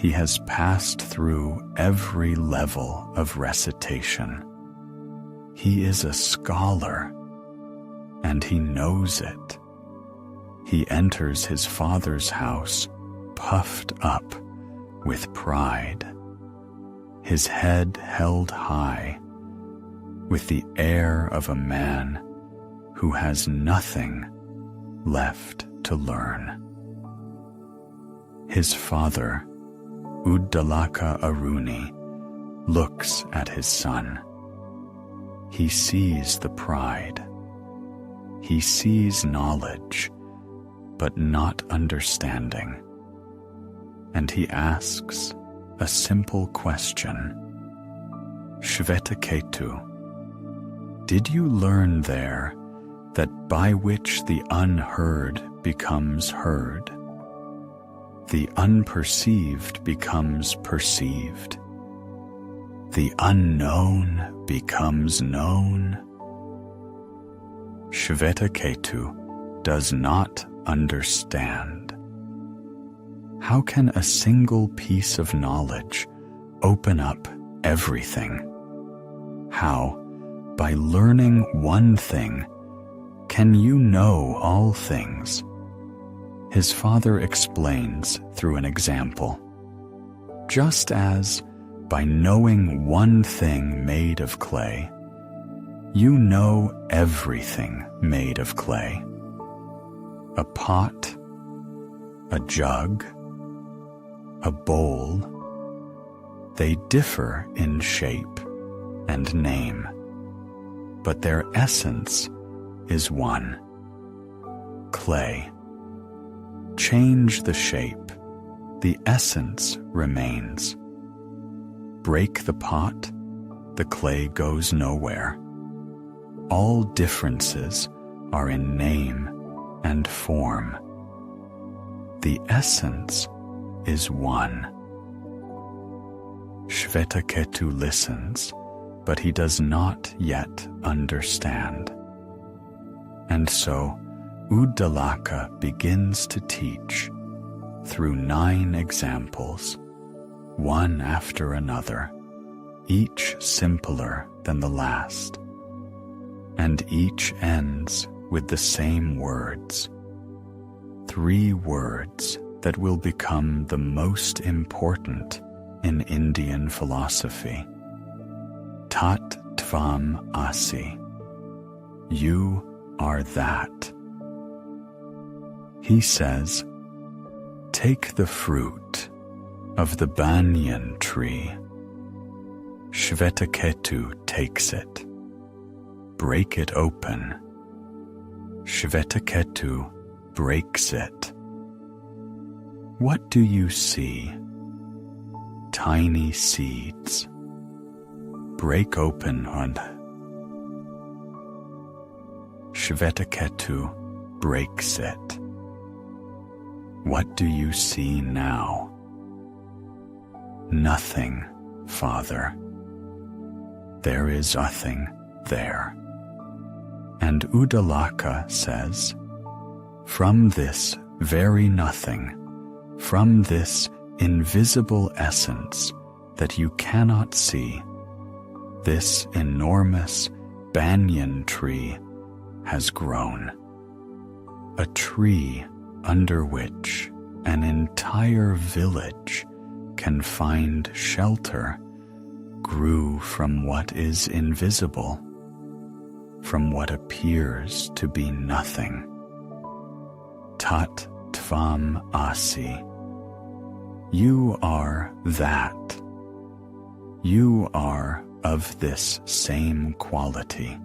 He has passed through every level of recitation. He is a scholar, and he knows it. He enters his father's house puffed up with pride, his head held high, with the air of a man who has nothing left to learn. His father, Uddalaka Aruni, looks at his son. He sees the pride. He sees knowledge, but not understanding. And he asks a simple question. Shvetaketu, did you learn there that by which the unheard becomes heard, the unperceived becomes perceived, the unknown becomes known? Shvetaketu does not understand. How can a single piece of knowledge open up everything? How, by learning one thing, can you know all things? His father explains through an example. Just as, by knowing one thing made of clay, you know everything made of clay. A pot, a jug, a bowl, they differ in shape and name, but their essence is one. Clay. Change the shape, the essence remains. Break the pot, the clay goes nowhere. All differences are in name and form. The essence is one. Shvetaketu listens, but he does not yet understand. And so Uddalaka begins to teach through 9 examples, one after another, each simpler than the last, and each ends with the same words, 3 words that will become the most important in Indian philosophy. Tat Tvam Asi. You are that. He says, take the fruit of the banyan tree. Shvetaketu takes it. Break it open. Shvetaketu breaks it. What do you see? Tiny seeds. Break open and Shvetaketu breaks it. What do you see now? Nothing, Father. There is nothing there. And Uddalaka says, from this very nothing, from this invisible essence that you cannot see, this enormous banyan tree has grown. A tree under which an entire village can find shelter grew from what is invisible, from what appears to be nothing. Tat Tvam Asi. You are that. You are of this same quality,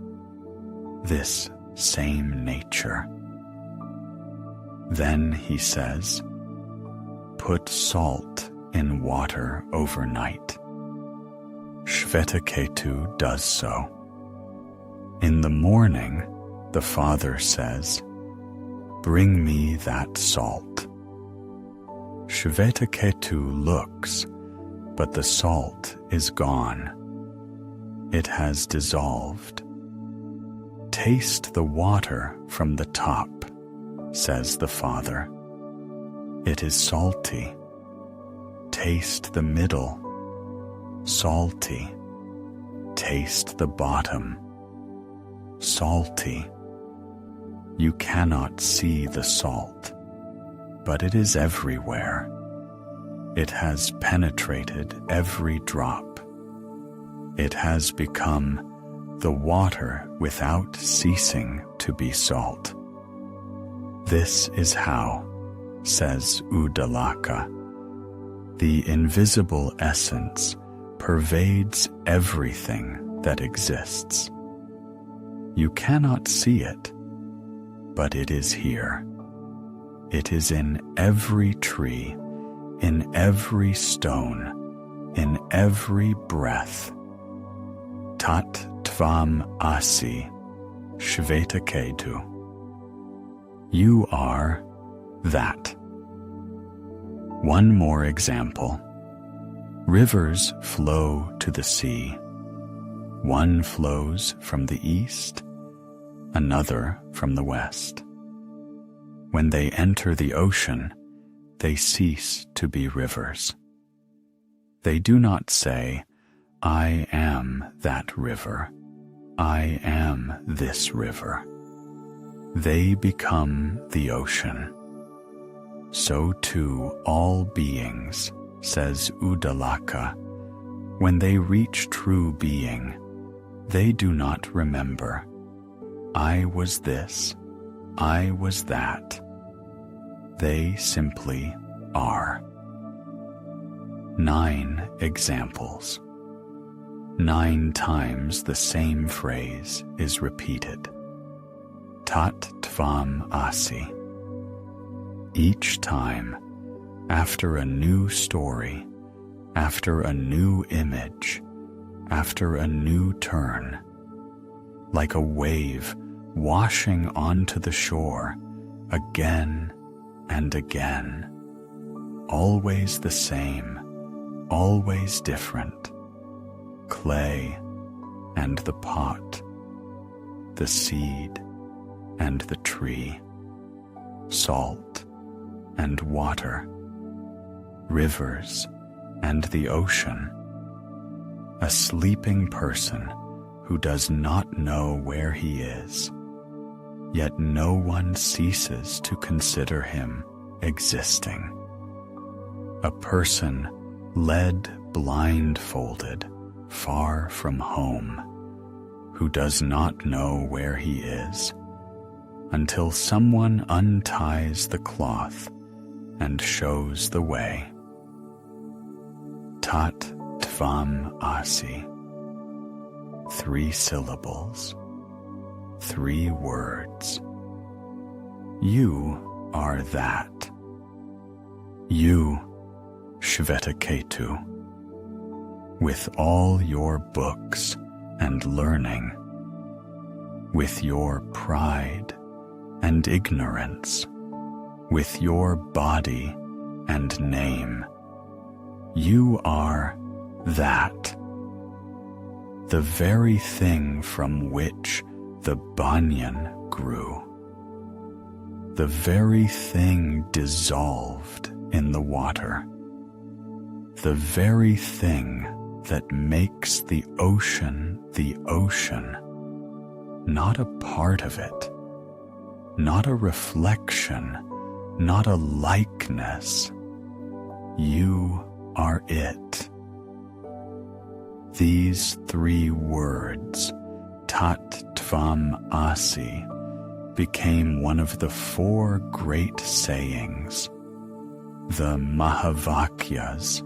this same nature. Then he says, put salt in water overnight. Shvetaketu does so. In the morning, the father says, bring me that salt. Shvetaketu looks, but the salt is gone. It has dissolved. Taste the water from the top, says the father. It is salty. taste the middle, salty. Taste the bottom, salty. You cannot see the salt, but it is everywhere. It has penetrated every drop. It has become the water without ceasing to be salt. This is how, says Uddalaka, the invisible essence pervades everything that exists. You cannot see it, but it is here. It is in every tree, in every stone, in every breath. Tat tvam asi, Shvetaketu. You are that. One more example. Rivers flow to the sea. One flows from the east, another from the west. When they enter the ocean, they cease to be rivers. They do not say, I am that river, I am this river. They become the ocean. So too all beings, says Uddalaka, when they reach true being, they do not remember, I was this, I was that. They simply are. 9 examples. 9 times the same phrase is repeated. Tat tvam asi. Each time, after a new story, after a new image, after a new turn, like a wave washing onto the shore again and again, always the same, always different, clay and the pot, the seed and the tree, salt and water, rivers and the ocean, a sleeping person who does not know where he is, yet no one ceases to consider him existing. A person led blindfolded far from home, who does not know where he is, until someone unties the cloth and shows the way. Tat tvam asi. 3 syllables, 3 words. You are that. You, Shvetaketu, with all your books and learning, with your pride and ignorance, with your body and name, you are that. The very thing from which the banyan grew, the very thing dissolved in the water, the very thing that makes the ocean, not a part of it, not a reflection, not a likeness. You are it. These 3 words, Tat tvam asi, became one of the 4 great sayings, the Mahavakyas,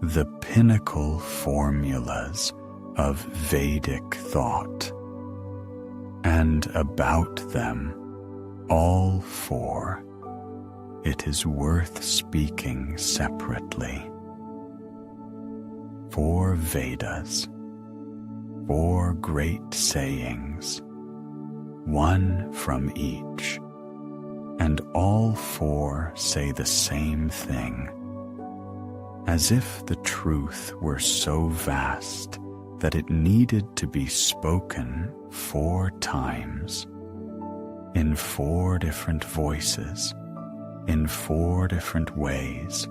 the pinnacle formulas of Vedic thought. And about them, all 4, it is worth speaking separately. 4 Vedas, 4 great sayings, 1 from each, and all 4 say the same thing, as if the truth were so vast that it needed to be spoken 4 times, in 4 different voices, in 4 different ways,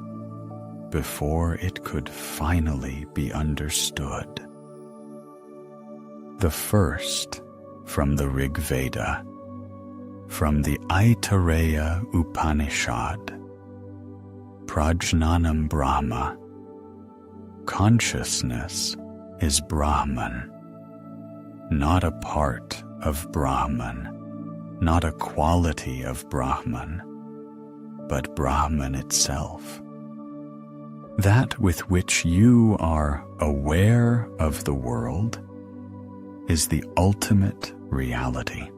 before it could finally be understood. The first from the Rig Veda, from the Aitareya Upanishad, Prajnanam Brahma. Consciousness is Brahman, not a part of Brahman, not a quality of Brahman, but Brahman itself. That with which you are aware of the world is the ultimate reality,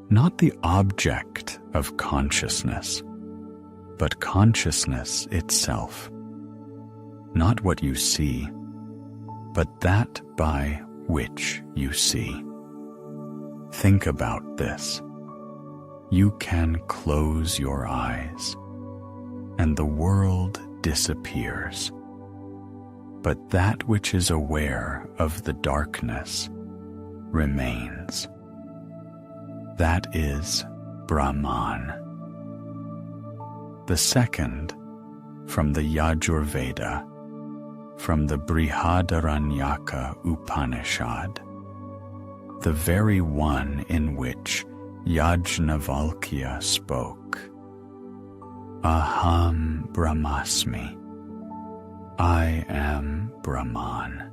not the object of consciousness, but consciousness itself. Not what you see, but that by which you see. Think about this. You can close your eyes, and the world disappears. But that which is aware of the darkness remains. That is Brahman. The second, from the Yajurveda, from the Brihadaranyaka Upanishad, the very one in which Yajnavalkya spoke. Aham Brahmasmi. I am Brahman.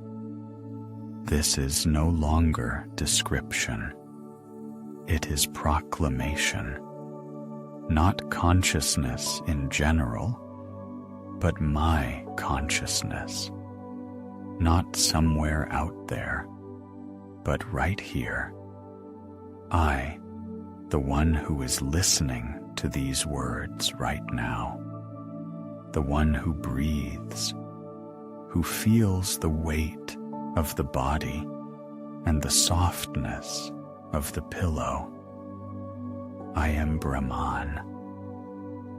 This is no longer description. It is proclamation. Not consciousness in general, but my consciousness. Not somewhere out there, but right here. I, the one who is listening to these words right now, the one who breathes, who feels the weight of the body and the softness of the pillow. I am Brahman.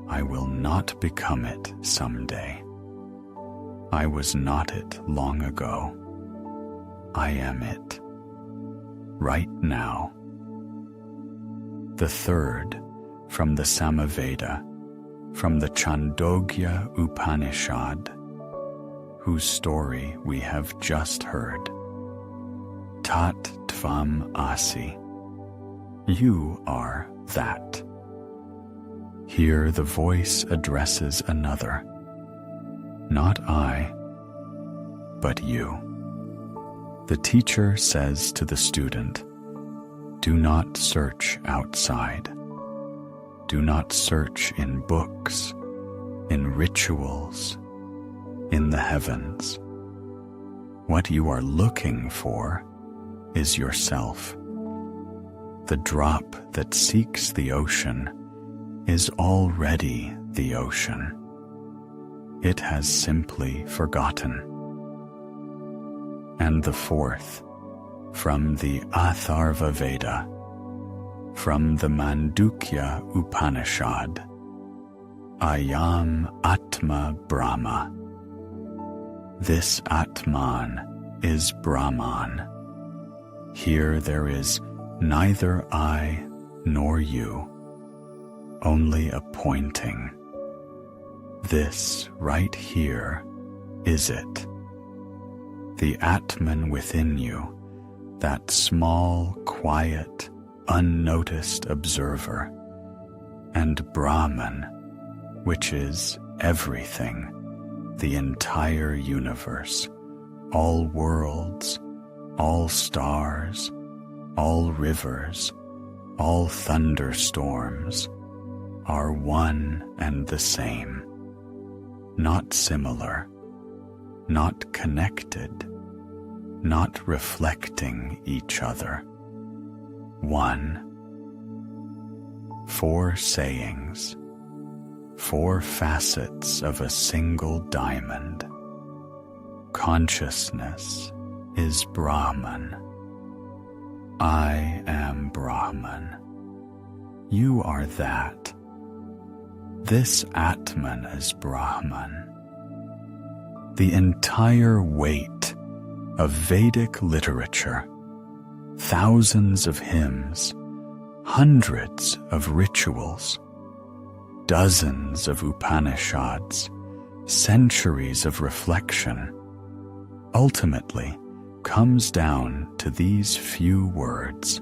I will not become it someday. I was not it long ago. I am it right now. The third, from the Samaveda, from the Chandogya Upanishad, whose story we have just heard. Tat Tvam Asi. You are that. Here the voice addresses another. Not I, but you. The teacher says to the student, do not search outside. Do not search in books, in rituals, in the heavens. What you are looking for is yourself. The drop that seeks the ocean is already the ocean. It has simply forgotten. And the fourth, from the Atharva Veda, from the Mandukya Upanishad, Ayam Atma Brahma. This Atman is Brahman. Here there is neither I nor you, only a pointing. This right here is it. The Atman within you, that small, quiet, unnoticed observer, and Brahman, which is everything, the entire universe, all worlds, all stars, all rivers, all thunderstorms, are one and the same, not similar, not connected, not reflecting each other. One. 4 sayings, 4 facets of a single diamond. Consciousness is Brahman. I am Brahman. You are that. This Atman is Brahman. The entire weight of Vedic literature, thousands of hymns, hundreds of rituals, dozens of Upanishads, centuries of reflection, ultimately comes down to these few words: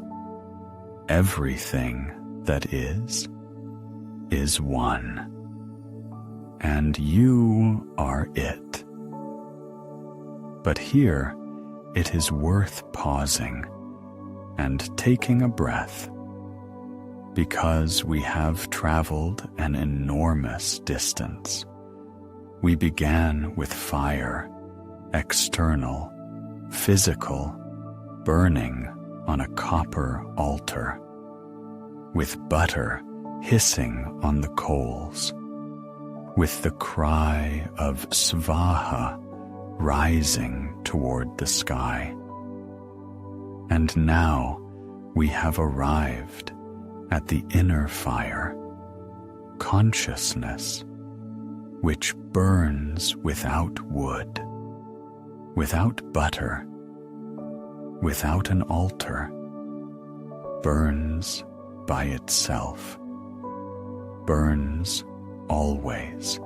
everything that is one, and you are it. But here it is worth pausing and taking a breath, because we have traveled an enormous distance. We began with fire, external, physical, burning on a copper altar, with butter hissing on the coals, with the cry of Svaha rising toward the sky. And now we have arrived at the inner fire, consciousness, which burns without wood, without butter, without an altar, burns by itself, burns always.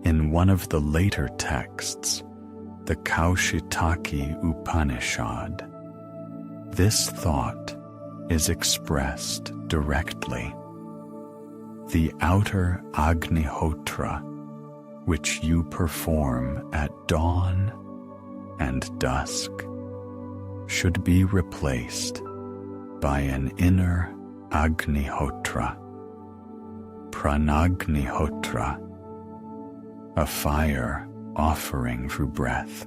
In one of the later texts, the Kaushitaki Upanishad, this thought is expressed directly. The outer Agnihotra, which you perform at dawn and dusk, should be replaced by an inner Agnihotra, Pranagnihotra, a fire offering through breath.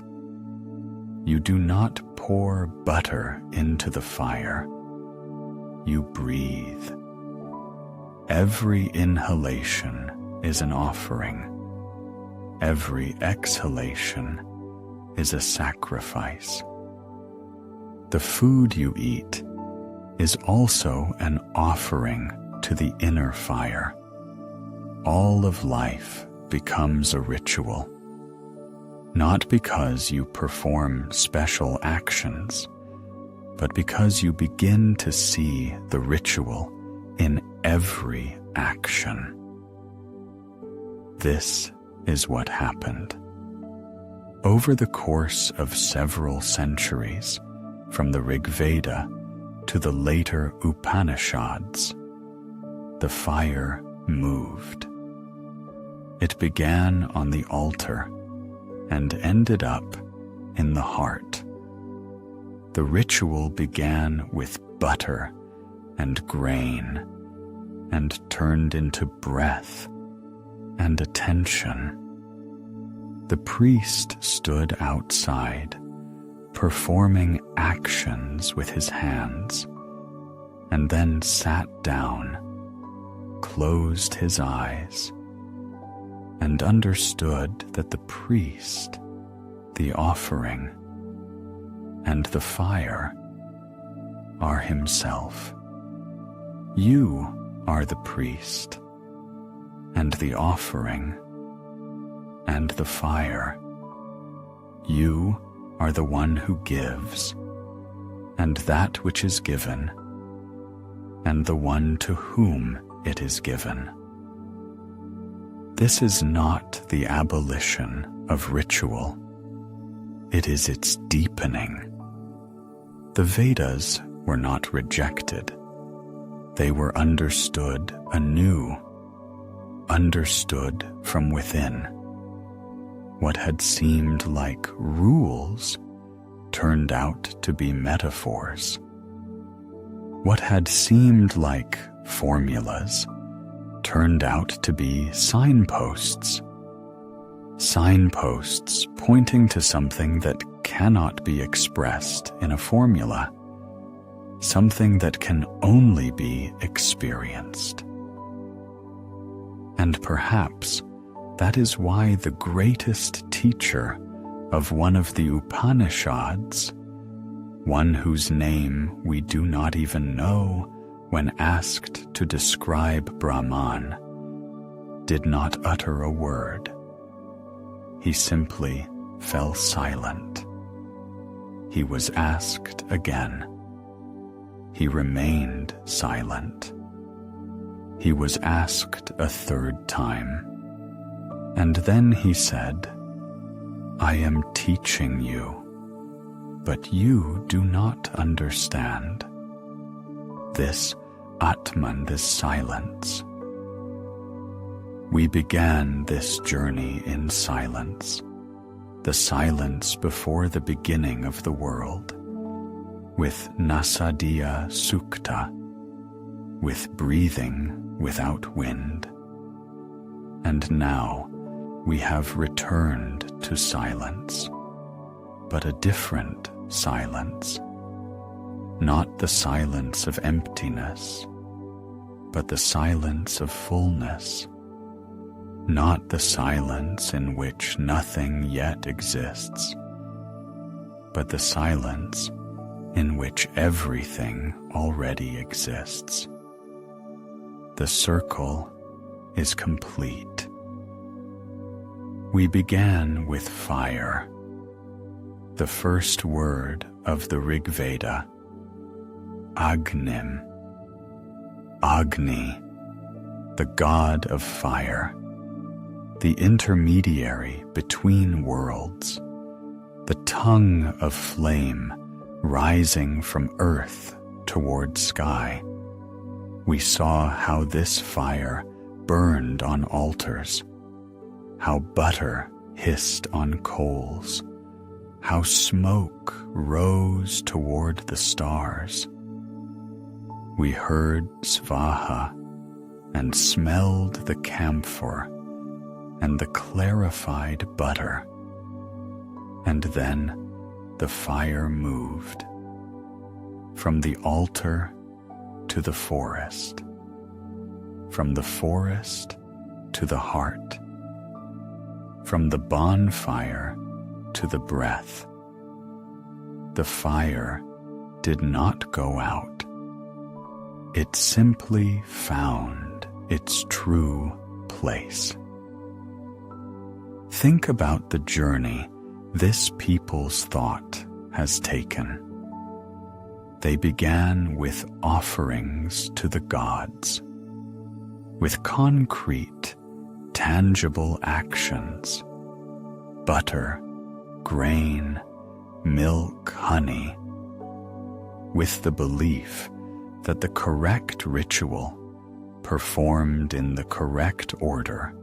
You do not pour butter into the fire, you breathe. Every inhalation is an offering. Every exhalation is a sacrifice. The food you eat is also an offering to the inner fire. All of life becomes a ritual, not because you perform special actions, but because you begin to see the ritual in every action. This is what happened. Over the course of several centuries, from the Rig Veda to the later Upanishads, the fire moved. It began on the altar and ended up in the heart. The ritual began with butter and grain and turned into breath and attention. The priest stood outside, performing actions with his hands, and then sat down, closed his eyes, and understood that the priest, the offering, and the fire are himself. You are the priest, and the offering, and the fire. You are the one who gives, and that which is given, and the one to whom it is given. This is not the abolition of ritual. It is its deepening. The Vedas were not rejected. They were understood anew, understood from within. What had seemed like rules turned out to be metaphors. What had seemed like formulas turned out to be signposts. Signposts pointing to something that cannot be expressed in a formula, something that can only be experienced. And perhaps that is why the greatest teacher of one of the Upanishads, one whose name we do not even know when asked to describe Brahman, did not utter a word. He simply fell silent. He was asked again. He remained silent. He was asked a third time. And then he said, I am teaching you, but you do not understand. This Atman, this silence. We began this journey in silence, the silence before the beginning of the world, with Nasadiya Sukta, with breathing without wind. And now we have returned to silence, but a different silence, not the silence of emptiness, but the silence of fullness, not the silence in which nothing yet exists, but the silence in which everything already exists. The circle is complete. We began with fire, the first word of the Rig Veda, Agnim, Agni, the god of fire, the intermediary between worlds, the tongue of flame rising from earth toward sky. We saw how this fire burned on altars, how butter hissed on coals, how smoke rose toward the stars. We heard Svaha and smelled the camphor and the clarified butter. And then the fire moved from the altar to the forest, from the forest to the heart, from the bonfire to the breath. The fire did not go out. It simply found its true place. Think about the journey this people's thought has taken. They began with offerings to the gods, with concrete, tangible actions, butter, grain, milk, honey, with the belief that the correct ritual, performed in the correct order,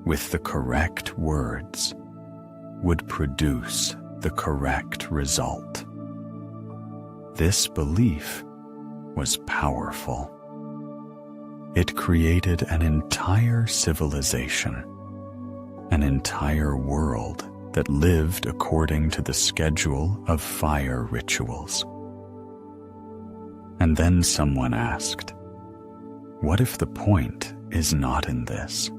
with the correct words, would produce the correct result. This belief was powerful. It created an entire civilization, an entire world that lived according to the schedule of fire rituals. And then someone asked, what if the point is not in this?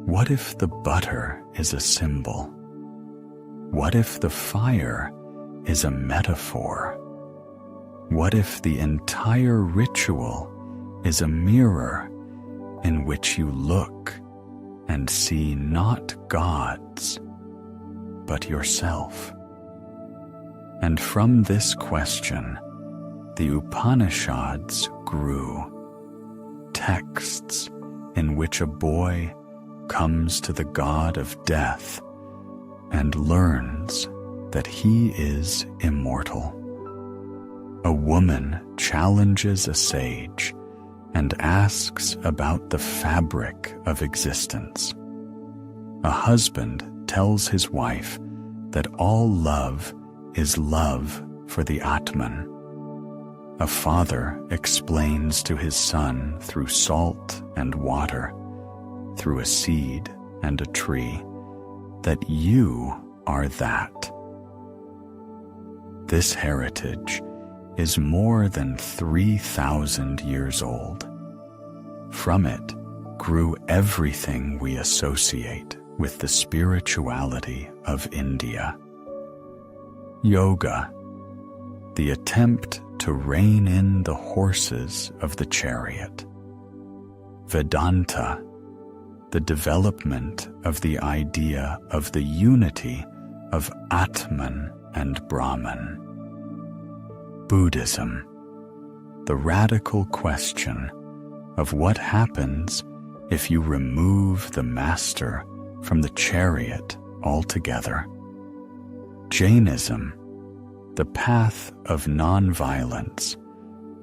What if the butter is a symbol? What if the fire is a metaphor? What if the entire ritual is a mirror in which you look and see not gods, but yourself? And from this question, the Upanishads grew, texts in which a boy comes to the god of death and learns that he is immortal. A woman challenges a sage and asks about the fabric of existence. A husband tells his wife that all love is love for the Atman. A father explains to his son through salt and water, through a seed and a tree, that you are that. This heritage is more than 3,000 years old. From it grew everything we associate with the spirituality of India. Yoga, the attempt to rein in the horses of the chariot. Vedanta, the development of the idea of the unity of Atman and Brahman. Buddhism, the radical question of what happens if you remove the master from the chariot altogether. Jainism, the path of non-violence,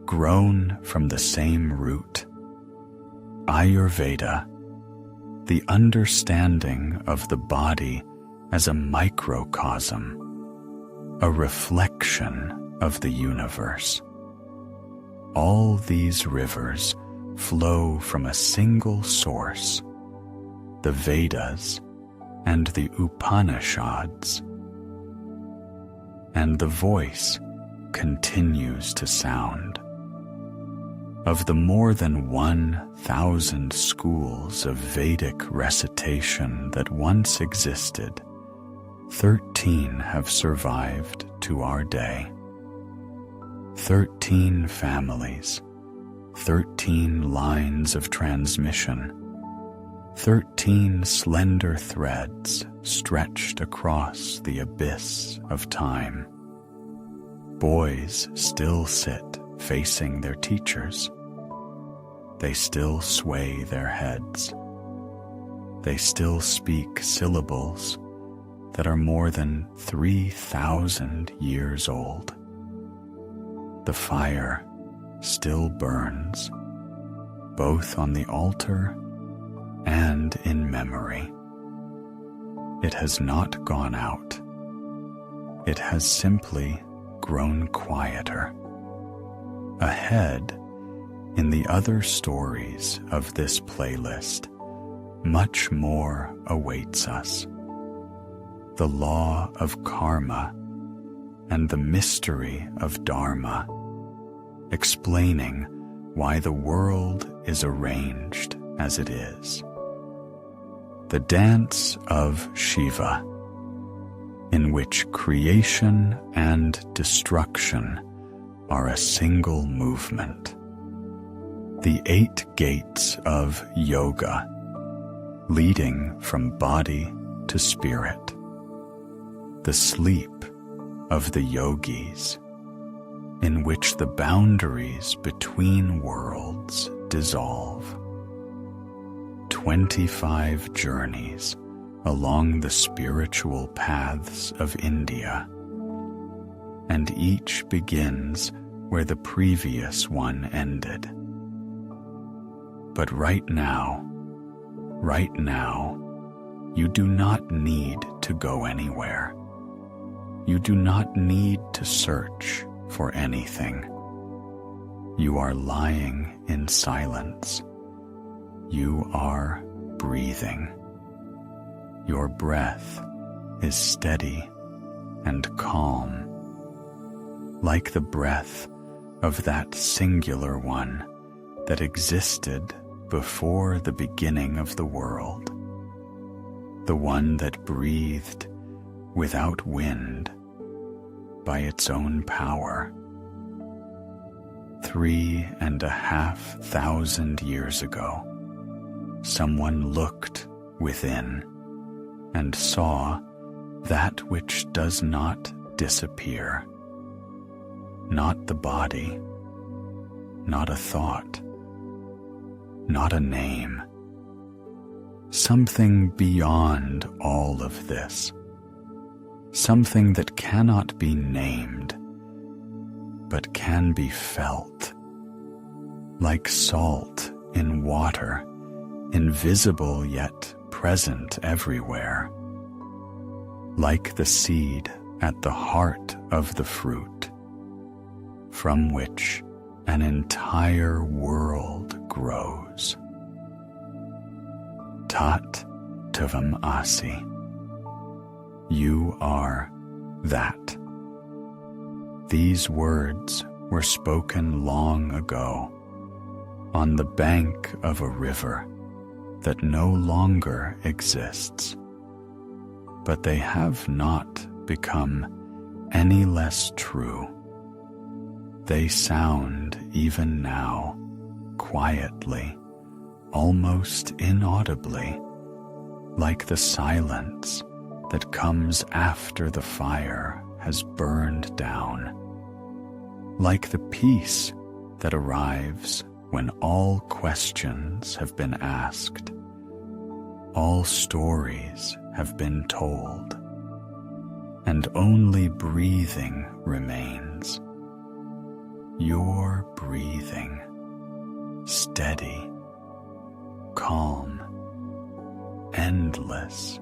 grown from the same root. Ayurveda, the understanding of the body as a microcosm, a reflection of the universe. All these rivers flow from a single source, the Vedas and the Upanishads. And the voice continues to sound. Of the more than 1,000 schools of Vedic recitation that once existed, 13 have survived to our day. 13 families, 13 lines of transmission, 13 slender threads stretched across the abyss of time. Boys still sit facing their teachers. They still sway their heads. They still speak syllables that are more than 3,000 years old. The fire still burns, both on the altar and in memory. It has not gone out. It has simply grown quieter. Ahead, in the other stories of this playlist, much more awaits us. The law of karma and the mystery of dharma, explaining why the world is arranged as it is. The dance of Shiva, in which creation and destruction are a single movement. The 8 gates of yoga, leading from body to spirit. The sleep of the yogis, in which the boundaries between worlds dissolve. 25 journeys along the spiritual paths of India, and each begins where the previous one ended. But right now, you do not need to go anywhere. You do not need to search for anything. You are lying in silence. You are breathing. Your breath is steady and calm, like the breath of that singular one that existed before the beginning of the world, the one that breathed without wind by its own power. 3,500 years ago, someone looked within and saw that which does not disappear. Not the body, not a thought, not a name. Something beyond all of this. Something that cannot be named, but can be felt. Like salt in water, invisible yet present everywhere. Like the seed at the heart of the fruit, from which an entire world grows. Tat Tavam Asi. You are that. These words were spoken long ago, on the bank of a river that no longer exists. But they have not become any less true. They sound even now, quietly, almost inaudibly, like the silence that comes after the fire has burned down, like the peace that arrives when all questions have been asked, all stories have been told, and only breathing remains. Your breathing, steady, calm, endless,